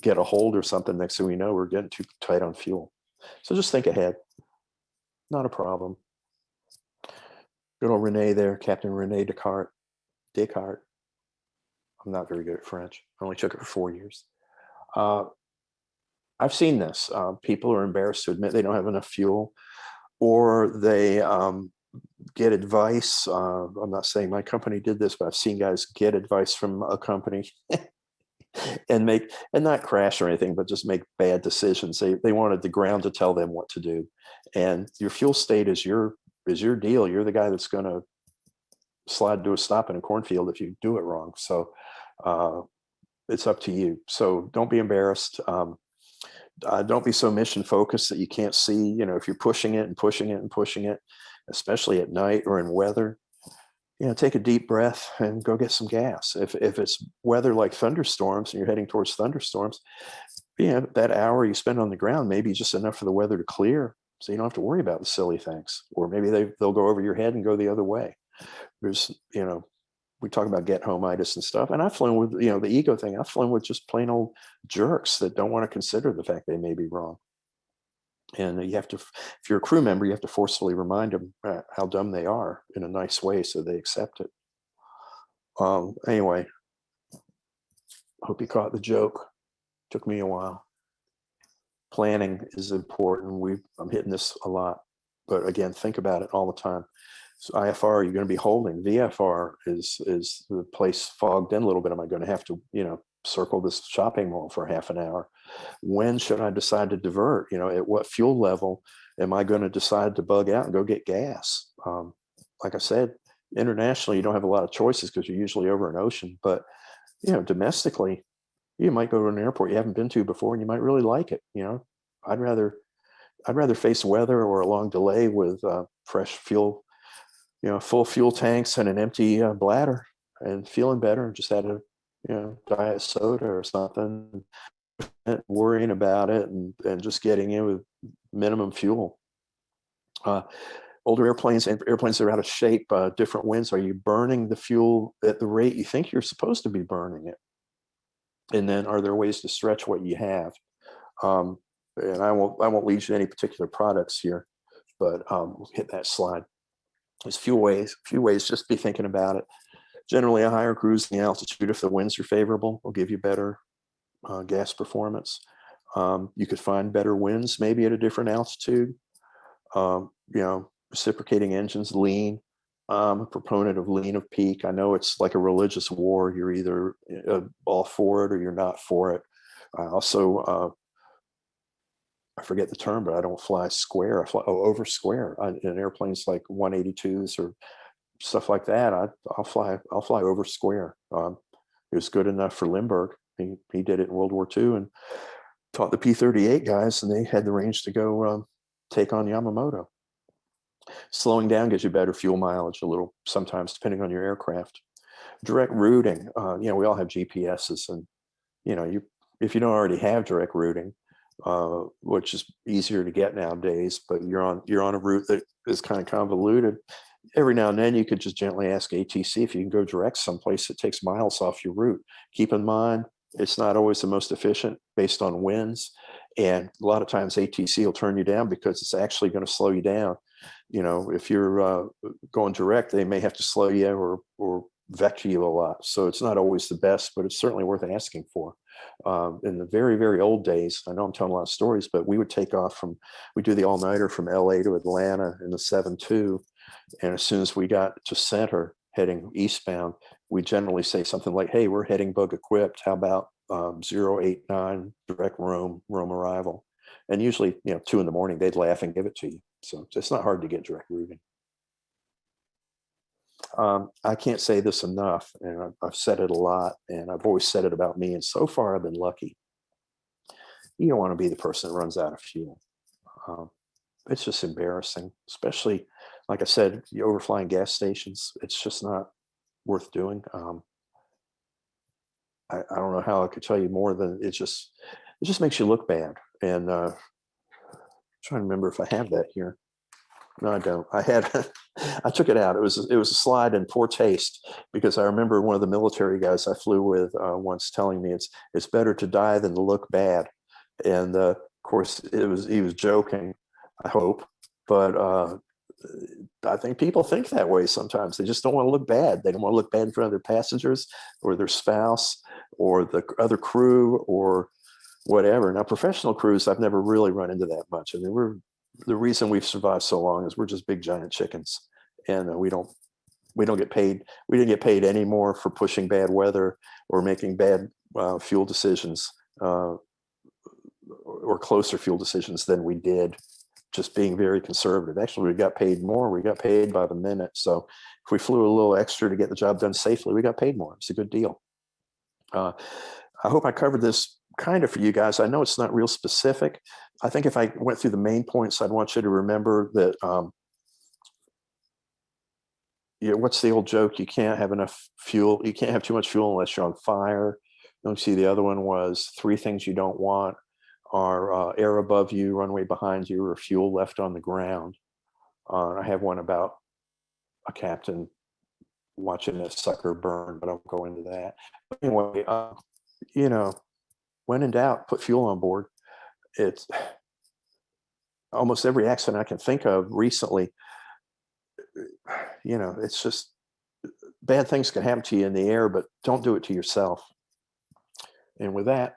get a hold or something. Next thing we know, we're getting too tight on fuel. So just think ahead. Not a problem. Good old Rene there, Captain Rene Descartes. I'm not very good at French. I only took it for 4 years. I've seen this. People are embarrassed to admit they don't have enough fuel, or they get advice. I'm not saying my company did this, but I've seen guys get advice from a company and not crash or anything, but just make bad decisions. They wanted the ground to tell them what to do, and your fuel state is your deal. You're the guy that's going to slide to a stop in a cornfield if you do it wrong. So it's up to you. So don't be embarrassed. Don't be so mission focused that you can't see, if you're pushing it and pushing it and pushing it, especially at night or in weather, take a deep breath and go get some gas. If it's weather like thunderstorms and you're heading towards thunderstorms, that hour you spend on the ground, maybe just enough for the weather to clear, so you don't have to worry about the silly things. Or maybe they'll go over your head and go the other way. There's, we talk about get home-itis and stuff. And I've flown with, the ego thing. I've flown with just plain old jerks that don't want to consider the fact they may be wrong. And you have to, if you're a crew member, you have to forcefully remind them how dumb they are in a nice way so they accept it. Anyway, I hope you caught the joke. Took me a while. Planning is important. I'm hitting this a lot, but again, think about it all the time. So IFR, you're going to be holding. VFR is the place fogged in a little bit. Am I going to have to, circle this shopping mall for half an hour? When should I decide to divert? At what fuel level am I going to decide to bug out and go get gas? Like I said, internationally, you don't have a lot of choices because you're usually over an ocean. But domestically, you might go to an airport you haven't been to before, and you might really like it. I'd rather face weather or a long delay with fresh fuel, full fuel tanks and an empty bladder, and feeling better, and just had a diet soda or something, worrying about it, and just getting in with minimum fuel. Older airplanes and airplanes that are out of shape, different winds. Are you burning the fuel at the rate you think you're supposed to be burning it? And then are there ways to stretch what you have? And I won't lead you to any particular products here, but we'll hit that slide. There's a few ways, just be thinking about it. Generally, a higher cruising altitude, if the winds are favorable, will give you better gas performance. You could find better winds maybe at a different altitude. Reciprocating engines, lean. I'm a proponent of lean of peak. I know it's like a religious war. You're either all for it or you're not for it. I also, I forget the term, but I don't fly square. I fly over square in airplanes like 182s or stuff like that. I'll fly over square. It was good enough for Lindbergh. He did it in World War II and taught the P-38 guys, and they had the range to go take on Yamamoto. Slowing down gives you better fuel mileage a little sometimes, depending on your aircraft. Direct routing, we all have GPSs, and if you don't already have direct routing, which is easier to get nowadays, but you're on a route that is kind of convoluted. Every now and then you could just gently ask ATC if you can go direct someplace that takes miles off your route. Keep in mind, it's not always the most efficient based on winds. And a lot of times ATC will turn you down because it's actually going to slow you down. If you're going direct, they may have to slow you or vector you a lot. So it's not always the best, but it's certainly worth asking for. In the very, very old days, I know I'm telling a lot of stories, but we would take off we do the all-nighter from LA to Atlanta in the 7-2. And as soon as we got to center heading eastbound, we generally say something like, hey, we're heading bug equipped. How about 089 direct Rome arrival? And usually, 2 a.m, they'd laugh and give it to you. So it's not hard to get direct routing. I can't say this enough, and I've said it a lot, and I've always said it about me. And so far, I've been lucky. You don't want to be the person that runs out of fuel. It's just embarrassing, especially, like I said, you overflying gas stations. It's just not worth doing. I don't know how I could tell you more than it just makes you look bad. And I'm trying to remember if I have that here. No, I don't. I took it out. It was a slide in poor taste, because I remember one of the military guys I flew with once telling me it's better to die than to look bad. And of course he was joking, I hope, but I think people think that way sometimes. They just don't want to look bad. They don't want to look bad in front of their passengers or their spouse or the other crew or whatever. Now, professional crews, I've never really run into that much. I mean, the reason we've survived so long is we're just big giant chickens, and we don't get paid. We didn't get paid any more for pushing bad weather or making bad fuel decisions or closer fuel decisions than we did just being very conservative. Actually, we got paid more. We got paid by the minute. So if we flew a little extra to get the job done safely, we got paid more. It's a good deal. I hope I covered this kind of for you guys. I know it's not real specific. I think if I went through the main points, I'd want you to remember that, what's the old joke? You can't have enough fuel. You can't have too much fuel unless you're on fire. Don't see the other one was 3 things you don't want are air above you, runway behind you, or fuel left on the ground. I have one about a captain watching a sucker burn, but I won't go into that. But anyway, when in doubt, put fuel on board. It's almost every accident I can think of recently. It's just bad things can happen to you in the air, but don't do it to yourself. And with that,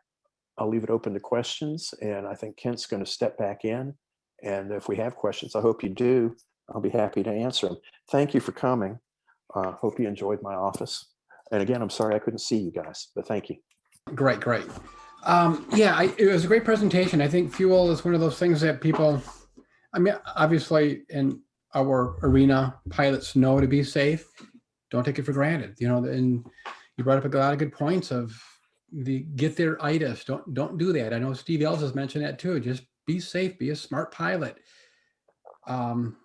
I'll leave it open to questions. And I think Kent's going to step back in. And if we have questions, I hope you do, I'll be happy to answer them. Thank you for coming. Hope you enjoyed my office. And again, I'm sorry I couldn't see you guys, but thank you. Great. It was a great presentation. I think fuel is one of those things that people, obviously in our arena, pilots know to be safe. Don't take it for granted, and you brought up a lot of good points of the get there itis. Don't do that. I know Steve Ells has mentioned that too. Just be safe, be a smart pilot. One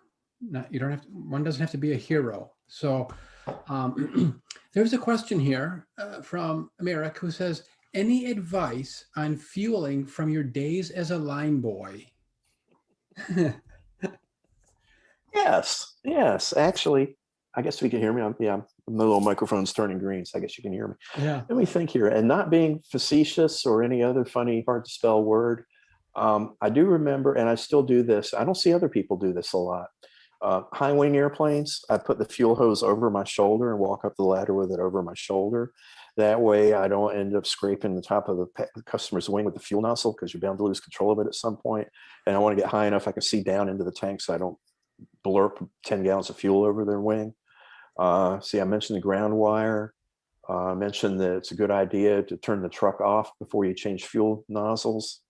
doesn't have to be a hero. So there's a question here from Merrick who says, any advice on fueling from your days as a line boy? Yes. Actually, I guess we can hear me. The little microphone's turning green, so I guess you can hear me. Yeah. Let me think here. And not being facetious or any other funny, hard to spell word, I do remember, and I still do this. I don't see other people do this a lot. High wing airplanes, I put the fuel hose over my shoulder and walk up the ladder with it over my shoulder. That way I don't end up scraping the top of the customer's wing with the fuel nozzle, because you're bound to lose control of it at some point. And I want to get high enough I can see down into the tank so I don't blurp 10 gallons of fuel over their wing. See, I mentioned the ground wire. I mentioned that it's a good idea to turn the truck off before you change fuel nozzles.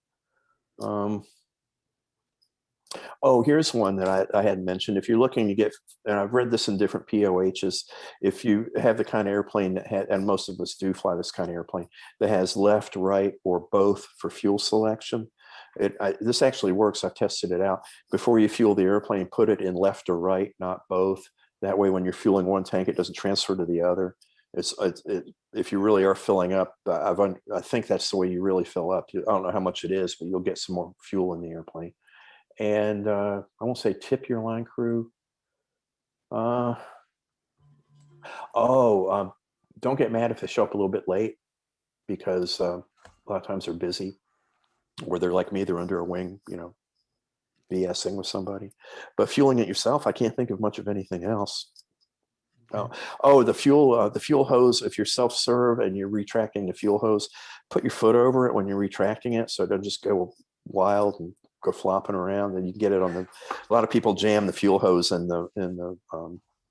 Oh, here's one that I hadn't mentioned. If you're looking to get, and I've read this in different POHs, if you have the kind of airplane that had, and most of us do fly this kind of airplane, that has left, right, or both for fuel selection, this actually works. I've tested it out. Before you fuel the airplane, put it in left or right, not both. That way, when you're fueling one tank, it doesn't transfer to the other. If you really are filling up, I think that's the way you really fill up. I don't know how much it is, but you'll get some more fuel in the airplane. And I won't say tip your line crew. Don't get mad if they show up a little bit late, because a lot of times they're busy, or they're like me, they're under a wing, BSing with somebody. But fueling it yourself, I can't think of much of anything else. The fuel hose, if you're self-serve and you're retracting the fuel hose, put your foot over it when you're retracting it so it doesn't just go wild and go flopping around. And you get it on a lot of people jam the fuel hose in the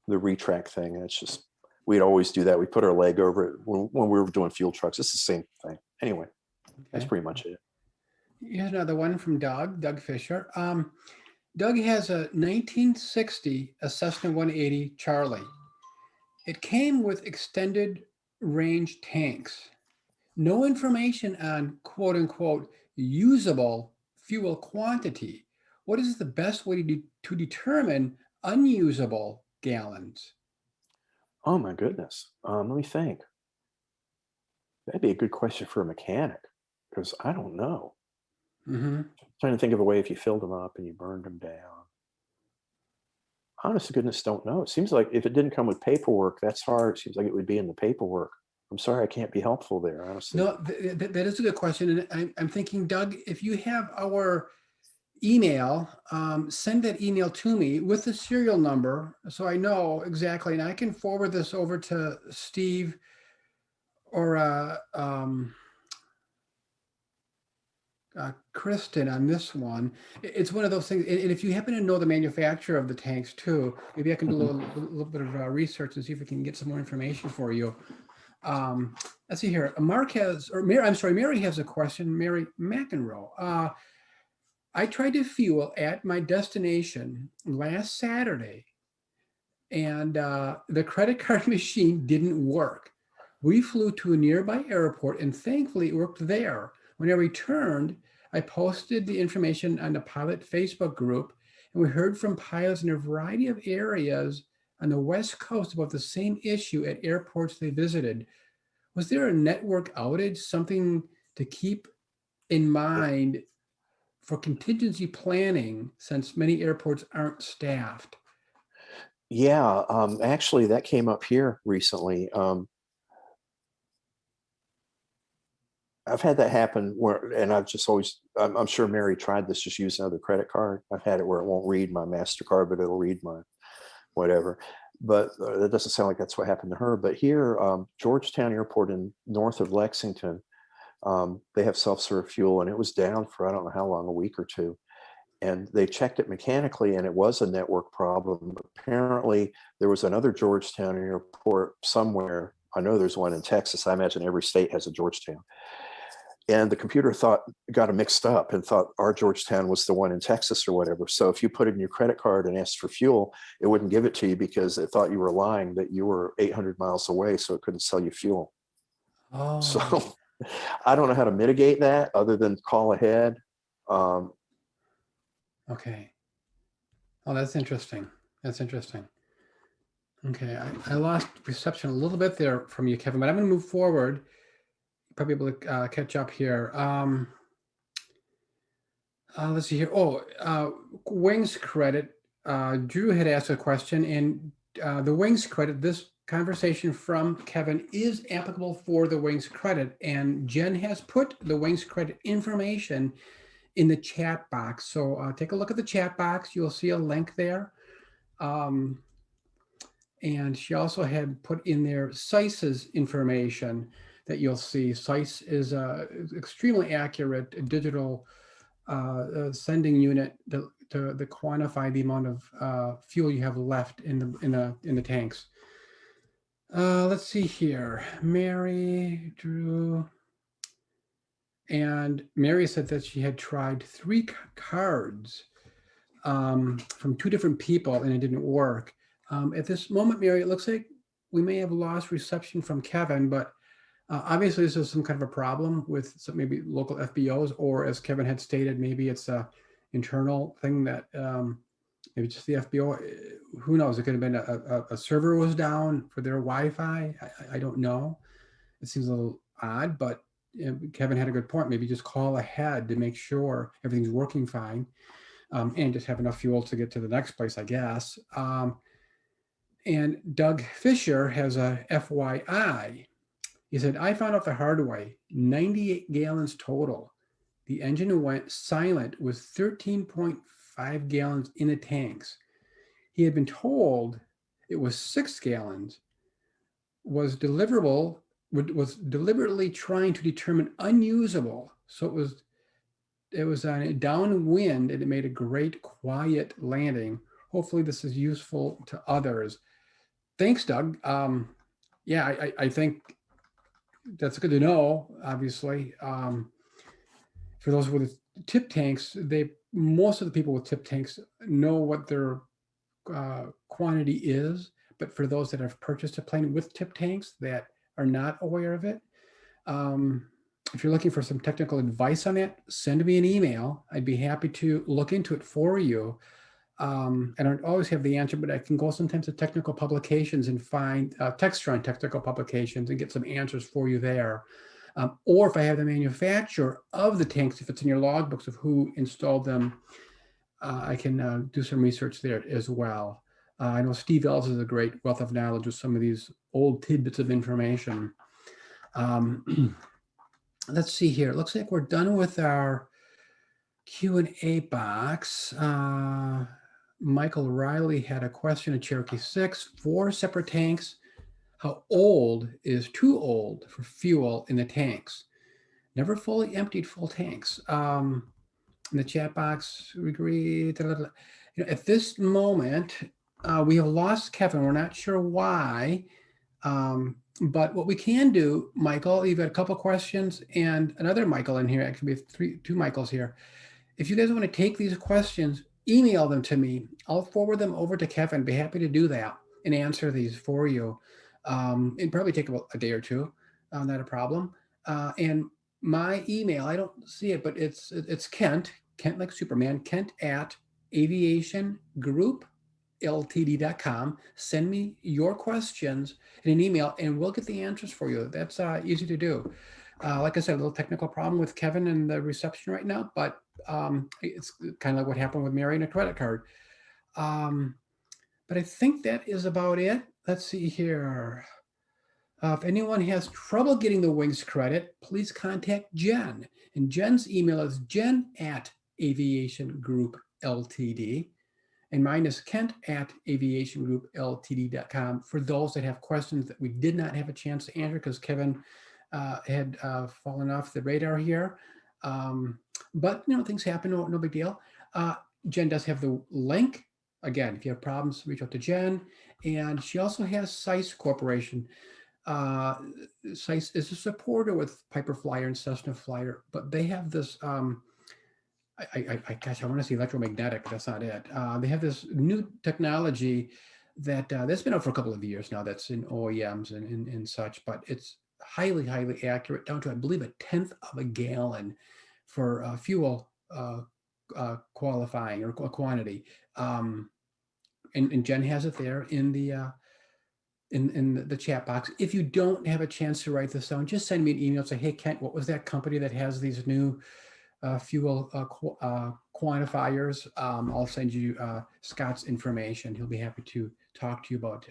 retract thing. And it's just, we'd always do that. We put our leg over it when we were doing fuel trucks. It's the same thing. Anyway, that's pretty much it. Here's another one from Doug Fisher. Doug has a 1960 Cessna 180 Charlie. It came with extended range tanks. No information on quote unquote usable fuel quantity. What is the best way to determine unusable gallons? Oh my goodness. Let me think. That'd be a good question for a mechanic, because I don't know. Mm-hmm. Trying to think of a way if you filled them up and you burned them down. Honest to goodness, don't know. It seems like if it didn't come with paperwork, that's hard. It seems like it would be in the paperwork. I'm sorry, I can't be helpful there, honestly. No, that is a good question. And I'm thinking, Doug, if you have our email, send that email to me with the serial number so I know exactly, and I can forward this over to Steve or Kristen on this one. It's one of those things, and if you happen to know the manufacturer of the tanks too, maybe I can do a little bit of research and see if we can get some more information for you. Let's see here. Mary has a question. Mary McEnroe. I tried to fuel at my destination last Saturday, and the credit card machine didn't work. We flew to a nearby airport, and thankfully it worked there. When I returned, I posted the information on the pilot Facebook group, and we heard from pilots in a variety of areas on the West Coast about the same issue at airports they visited. Was there a network outage, something to keep in mind for contingency planning, since many airports aren't staffed? Yeah, actually that came up here recently. I've had that happen and I've just always, I'm sure Mary tried this, just use another credit card. I've had it where it won't read my MasterCard, but it'll read my whatever. But that doesn't sound like that's what happened to her. But here, Georgetown Airport in north of Lexington, they have self-serve fuel, and it was down for I don't know how long, a week or two. And they checked it mechanically, and it was a network problem. Apparently, there was another Georgetown airport somewhere. I know there's one in Texas. I imagine every state has a Georgetown. And the computer got it mixed up and thought our Georgetown was the one in Texas or whatever. So if you put it in your credit card and asked for fuel, it wouldn't give it to you because it thought you were lying, that you were 800 miles away, so it couldn't sell you fuel. Oh. So I don't know how to mitigate that other than call ahead. Okay. Oh, that's interesting. That's interesting. Okay, I lost reception a little bit there from you, Kevin, but I'm going to move forward. Probably able to catch up here. Let's see here. Wings credit. Drew had asked a question, and the wings credit, this conversation from Kevin is applicable for the wings credit, and Jen has put the wings credit information in the chat box. So take a look at the chat box. You'll see a link there. Um, and she also had put in there SICE's information that you'll see. SICE is a extremely accurate digital sending unit to quantify the amount of fuel you have left in the tanks. Let's see here. Mary, Drew, and Mary said that she had tried three cards from two different people and it didn't work. At this moment, Mary, it looks like we may have lost reception from Kevin, but obviously this is some kind of a problem with some, maybe local FBOs, or as Kevin had stated, maybe it's a internal thing that maybe just the FBO. Who knows? It could have been a server was down for their Wi-Fi. I don't know. It seems a little odd, but Kevin had a good point. Maybe just call ahead to make sure everything's working fine, and just have enough fuel to get to the next place, I guess. And Doug Fisher has a FYI. He said, I found out the hard way, 98 gallons total. The engine went silent with 13.5 gallons in the tanks. He had been told it was 6 gallons, was deliverable, was deliberately trying to determine unusable. So it was on a downwind and it made a great quiet landing. Hopefully this is useful to others. Thanks, Doug. Yeah, I think that's good to know, obviously. For those with tip tanks, most of the people with tip tanks know what their quantity is, but for those that have purchased a plane with tip tanks that are not aware of it, if you're looking for some technical advice on that, send me an email. I'd be happy to look into it for you. I don't always have the answer, but I can go sometimes to technical publications and find Textron technical publications and get some answers for you there. Or if I have the manufacturer of the tanks, if it's in your logbooks of who installed them, I can do some research there as well. I know Steve Ells is a great wealth of knowledge with some of these old tidbits of information. Let's see here. It looks like we're done with our Q&A box. Michael Riley had a question of Cherokee 6, 4 separate tanks. How old is too old for fuel in the tanks? Never fully emptied full tanks. In the chat box, we agree. At this moment, we have lost Kevin. We're not sure why. But what we can do, Michael, you've got a couple questions and another Michael in here. Actually, we have two Michaels here. If you guys want to take these questions, email them to me. I'll forward them over to Kevin. Be happy to do that and answer these for you. It'd probably take about a day or two. Not a problem. And my email, I don't see it, but it's Kent like Superman, Kent at aviationgroupltd.com. Send me your questions in an email and we'll get the answers for you. That's easy to do. Like I said, a little technical problem with Kevin and the reception right now, but it's kind of like what happened with Mary and a credit card. But I think that is about it. Let's see here. If anyone has trouble getting the wings credit, please contact Jen. And Jen's email is jen at aviationgroupltd. And mine is Kent at aviationgroupltd.com for those that have questions that we did not have a chance to answer because Kevin had fallen off the radar here. But, things happen, no big deal. Jen does have the link. Again, if you have problems, reach out to Jen. And she also has SICE Corporation. SICE is a supporter with Piper Flyer and Cessna Flyer, but they have this, gosh, I want to say electromagnetic, but that's not it. They have this new technology that's been out for a couple of years now that's in OEMs and such, but it's highly, highly accurate, down to, I believe, 1/10 of a gallon for fuel qualifying or quantity. And Jen has it there in the chat box. If you don't have a chance to write this down, just send me an email. Say, hey, Kent, what was that company that has these new fuel quantifiers? I'll send you Scott's information. He'll be happy to talk to you about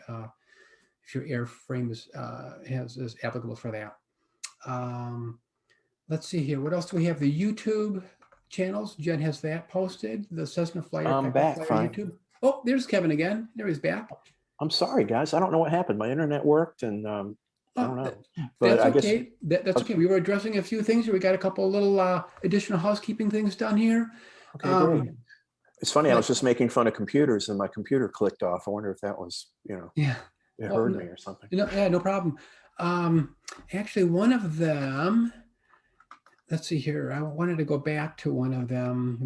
if your airframe is applicable for that. Let's see here. What else do we have? The YouTube channels. Jen has that posted. The Cessna Flyer. I'm back, fine. YouTube. Oh, there's Kevin again. There he's back. I'm sorry, guys. I don't know what happened. My internet worked, and I don't Oh, know. But that's I guess okay. That's okay. okay, We were addressing a few things here. We got a couple of little additional housekeeping things done here. okay, great. Um, It's funny. I was but just making fun of computers, and my computer clicked off. I wonder if that was, yeah, it well, heard no, me or something. yeah, no problem. Actually, one of them. Let's see here. I wanted to go back to one of them.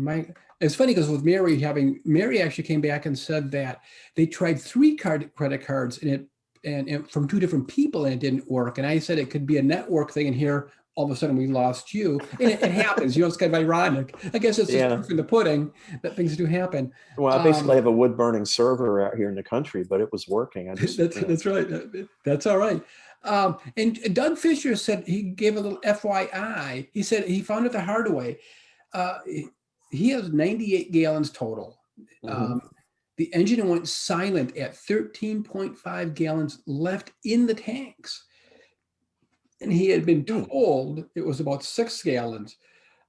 It's funny because with Mary actually came back and said that they tried three credit cards and from two different people and it didn't work. And I said it could be a network thing. And here all of a sudden we lost you. And it happens. It's kind of ironic. I guess it's just Yeah. proof in the pudding that things do happen. Well, I basically have a wood burning server out here in the country, but it was working. I just, That's right. That's all right. And Doug Fisher said he gave a little FYI. He said he found it the hard way. Uh, he has 98 gallons total. mhm. Um, the engine went silent at 13.5 gallons left in the tanks. And he had been Hmm. told it was about 6 gallons.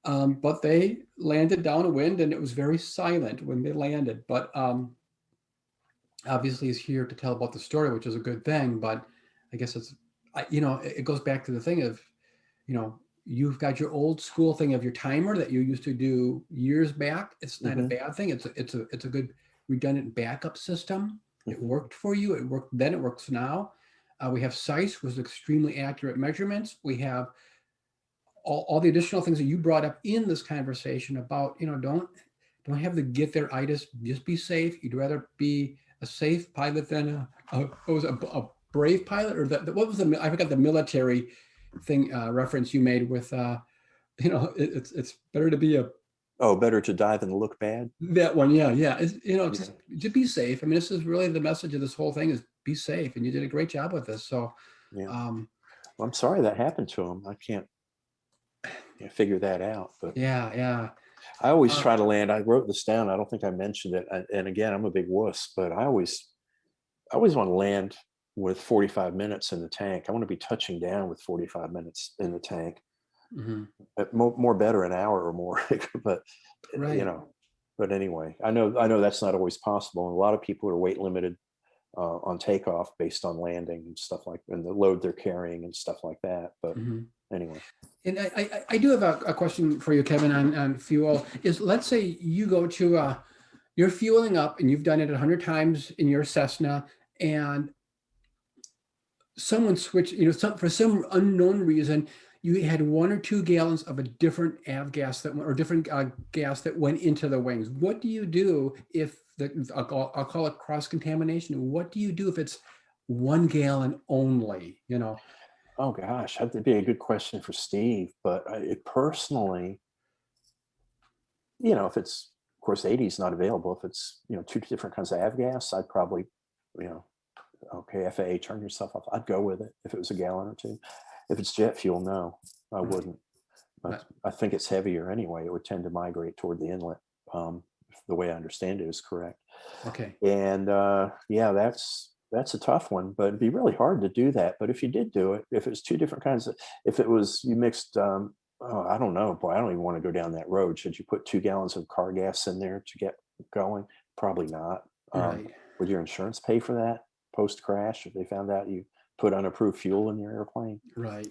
But they landed downwind and it was very silent when they landed. But obviously, he's here to tell about the story, which is a good thing. But I guess it goes back to the thing of, you've got your old school thing of your timer that you used to do years back. It's not a Mhm. bad thing. It's a good redundant backup system. It Mhm. worked for you. It worked then. It works now. We have SICE with extremely accurate measurements. We have all the additional things that you brought up in this conversation about, don't have the get there itis. Just be safe. You'd rather be a safe pilot than a brave pilot, or what was I forgot the military thing reference you made with it's better to be a Oh, better to die than to look bad. that one. Yeah. Yeah. Just be safe. I mean, this is really the message of this whole thing is be safe, and you did a great job with this. So Yeah. um Well, I'm sorry that happened to him. I can't figure that out, but yeah. I always uh, try to land. I wrote this down. I don't think I mentioned it. And again, I'm a big wuss, but I always want to land with 45 minutes in the tank. I want to be touching down with 45 minutes in the tank. mhm, More better an hour or more, but you right. know. But anyway, I know that's not always possible. And a lot of people are weight limited on takeoff based on landing and stuff like, and the load they're carrying and stuff like that. But Mhm. anyway, And I do have a question for you, Kevin, on fuel. Is let's say you go to you're fueling up and you've done it 100 times in your Cessna, and someone switched, for some unknown reason, you had 1 or 2 gallons of a different avgas or different gas that went into the wings. What do you do if I'll call it cross contamination? What do you do if it's 1 gallon only? oh gosh, that'd be a good question for Steve. But it personally, if it's, of course, 80 is not available. If it's, two different kinds of avgas, I'd probably, you know, okay, FAA, turn yourself off. I'd go with it if it was a gallon or two. If it's jet fuel, no, I Right. wouldn't. But But I think it's heavier anyway. It would tend to migrate toward the inlet. If the way I understand it is correct. okay. And yeah, that's a tough one, but it'd be really hard to do that. But if you did do it, if it was two different kinds of, if it was you mixed, oh, I don't know, boy, I don't even want to go down that road. Should you put 2 gallons of car gas in there to get going? Probably not. Right. Would your insurance pay for that post crash if they found out you put unapproved fuel in your airplane? Right.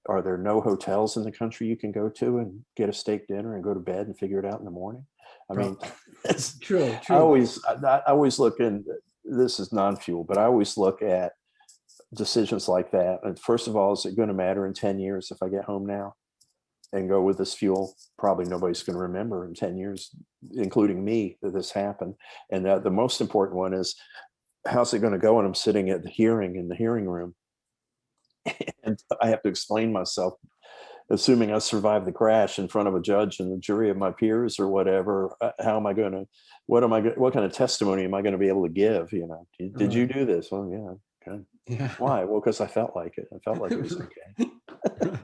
Are there no hotels in the country you can go to and get a steak dinner and go to bed and figure it out in the morning? I mean, True. I True. always look in. This is non-fuel, but I always look at decisions like that. And first of all, is it going to matter in 10 years if I get home now and go with this fuel? Probably nobody's going to remember in 10 years, including me, that this happened. And the most important one is, how's it going to go when I'm sitting at the hearing in the hearing room and I have to explain myself, assuming I survived the crash in front of a judge and the jury of my peers or whatever. How am I going to, what kind of testimony am I going to be able to give? Did you Right. do this? Well, yeah. Okay. Yeah. Why? Well, because I felt like it. I felt like it was okay.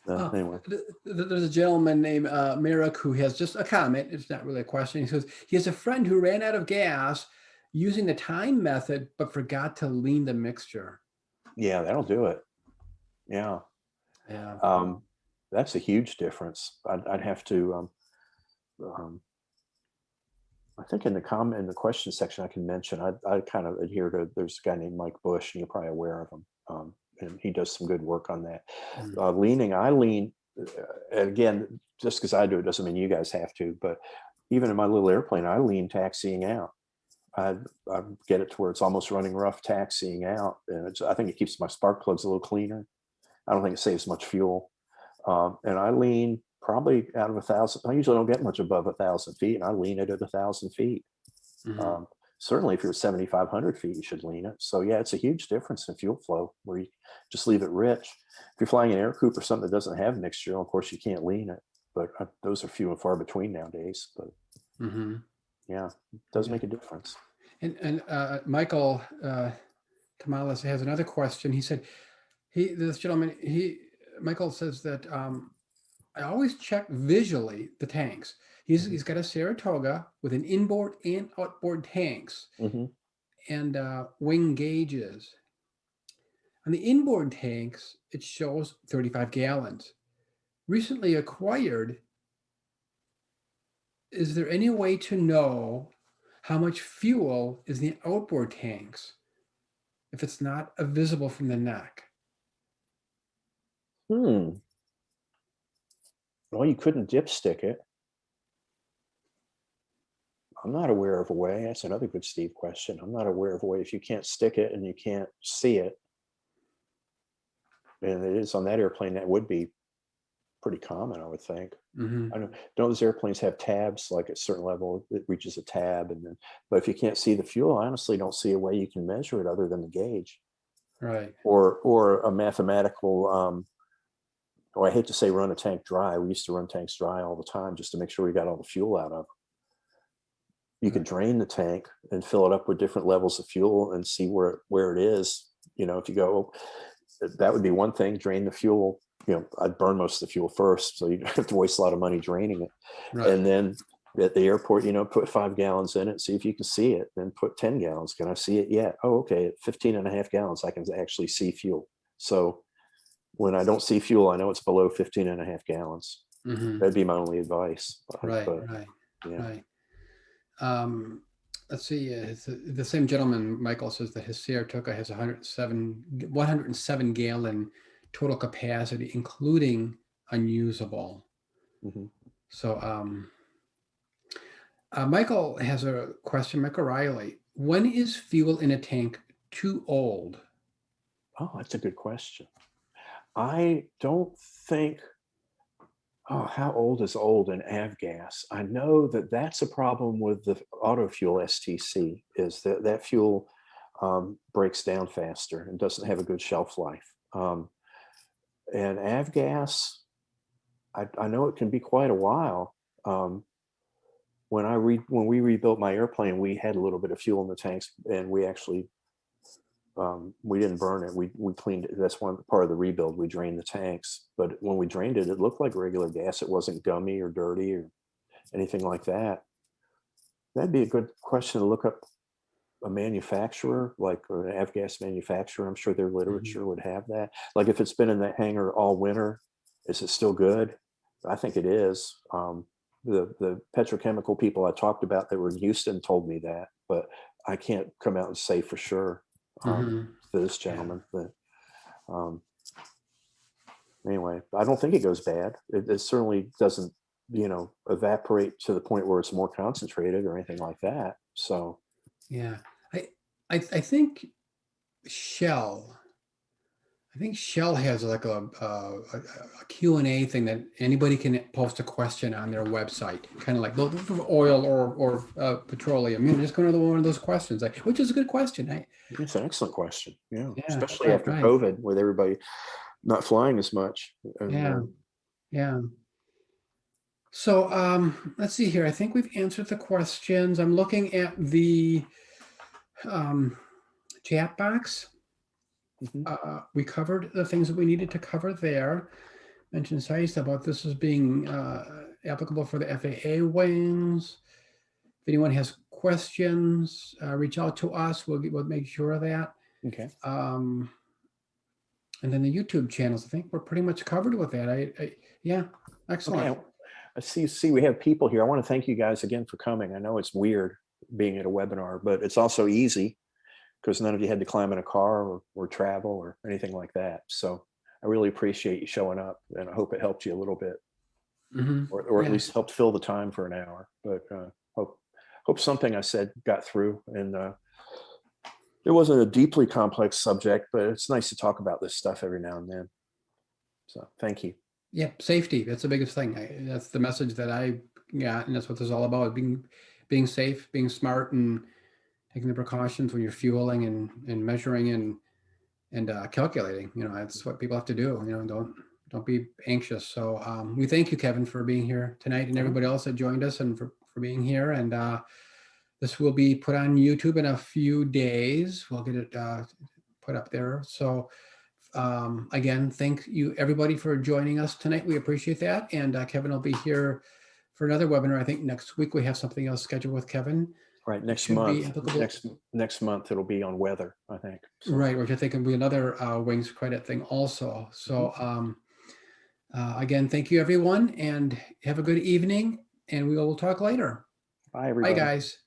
Oh, Anyway. there's a gentleman named Merrick who has just a comment. It's not really a question. He says he has a friend who ran out of gas using the time method, but forgot to lean the mixture. Yeah, that'll do it. Yeah. Yeah. Um, that's a huge difference. I'd have to, um, I think in the question section, I can mention, I kind of adhere to, there's a guy named Mike Bush, and you're probably aware of him. And he does some good work on that. Mm. Leaning, I lean, and again, just because I do it doesn't mean you guys have to, but even in my little airplane, I lean taxiing out. I get it to where it's almost running rough taxiing out. And I think it keeps my spark plugs a little cleaner. I don't think it saves much fuel. And I lean probably out of 1,000. I usually don't get much above 1,000 feet, and I lean it at 1,000 feet. Mhm. Certainly, if you're at 7,500 feet, you should lean it. So yeah, it's a huge difference in fuel flow where you just leave it rich. If you're flying an air coupe or something that doesn't have mixture, of course you can't lean it. But those are few and far between nowadays. But Mhm. yeah, it does Yeah. make a difference. And Michael Tamales has another question. He said, this gentleman, Michael says that I always check visually the tanks. He's got a Saratoga with an inboard and outboard tanks Mm-hmm. and wing gauges. On the inboard tanks, it shows 35 gallons. Recently acquired, is there any way to know how much fuel is in the outboard tanks if it's not visible from the neck? Hmm. Well, you couldn't dipstick it. I'm not aware of a way. That's another good Steve question. I'm not aware of a way if you can't stick it and you can't see it. And it is on that airplane, that would be pretty common, I would think. Mm-hmm. I don't those airplanes have tabs, like at a certain level, it reaches a tab, and then, but if you can't see the fuel, I honestly don't see a way you can measure it other than the gauge Right. or a mathematical. I hate to say run a tank dry. We used to run tanks dry all the time just to make sure we got all the fuel out of it. You could drain the tank and fill it up with different levels of fuel and see where it is. If you go, that would be one thing. Drain the fuel. I'd burn most of the fuel first, so you don't have to waste a lot of money draining it. Right. And then at the airport, put 5 gallons in it, see if you can see it. Then put 10 gallons. Can I see it yet? Oh, okay. At 15 and a half gallons, I can actually see fuel. So when I don't see fuel, I know it's below 15 and a half gallons. Mm-hmm. That'd be my only advice. Right. But Right. yeah. Right. Let's see. The same gentleman, Michael, says that his Saratoga has 107 gallon total capacity, including unusable. Mm-hmm. So, Michael has a question. Michael Riley, when is fuel in a tank too old? Oh, that's a good question. I don't think. Oh, how old is old in avgas? I know that's a problem with the auto fuel STC, is that fuel breaks down faster and doesn't have a good shelf life. And avgas, I know it can be quite a while. When we rebuilt my airplane, we had a little bit of fuel in the tanks, and we actually we didn't burn it. We cleaned it. That's one part of the rebuild. We drained the tanks, but when we drained it, it looked like regular gas. It wasn't gummy or dirty or anything like that. That'd be a good question to look up a manufacturer, like an avgas manufacturer. I'm sure their literature would have that. Like if it's been in that hangar all winter, is it still good? I think it is. The petrochemical people I talked about that were in Houston told me that, but I can't come out and say for sure Mm-hmm. for this gentleman. But anyway, I don't think it goes bad. It certainly doesn't, evaporate to the point where it's more concentrated or anything like that. So Yeah, I think Shell. I think Shell has like a Q&A thing that anybody can post a question on their website, kind of like oil or petroleum. Just going to one of those questions, which is a good question. it's an excellent question. Yeah, Yeah, especially right, after right. COVID, with everybody not flying as much. And Yeah, yeah. So let's see here. I think we've answered the questions. I'm looking at the um, chat box. mhm. We covered the things that we needed to cover there. Mentioned size about this as being applicable for the FAA wings. If anyone has questions, reach out to us. We'll make sure of that. Okay. And then the YouTube channels, I think we're pretty much covered with that. Yeah, excellent. Okay. I see we have people here. I want to thank you guys again for coming. I know it's weird being at a webinar, but it's also easy because none of you had to climb in a car or travel or anything like that. So I really appreciate you showing up, and I hope it helped you a little bit, or at Yeah. least helped fill the time for an hour. But hope something I said got through. And it wasn't a deeply complex subject, but it's nice to talk about this stuff every now and then. So thank you. Yeah, safety. That's the biggest thing. That's the message that I got, and that's what this is all about: being safe, being smart, and taking the precautions when you're fueling and measuring and calculating. That's what people have to do. Don't be anxious. So we thank you, Kevin, for being here tonight, and everybody else that joined us, and for being here. And this will be put on YouTube in a few days. We'll get it put up there. So again, thank you everybody for joining us tonight. We appreciate that. And Kevin will be here for another webinar. I think next week we have something else scheduled with Kevin. Right, next Should be month. applicable. Next month it'll be on weather, I think. So. Right, which I think will be another wings credit thing also. So again, thank you everyone, and have a good evening, and we will talk later. Bye, everybody. Bye, guys.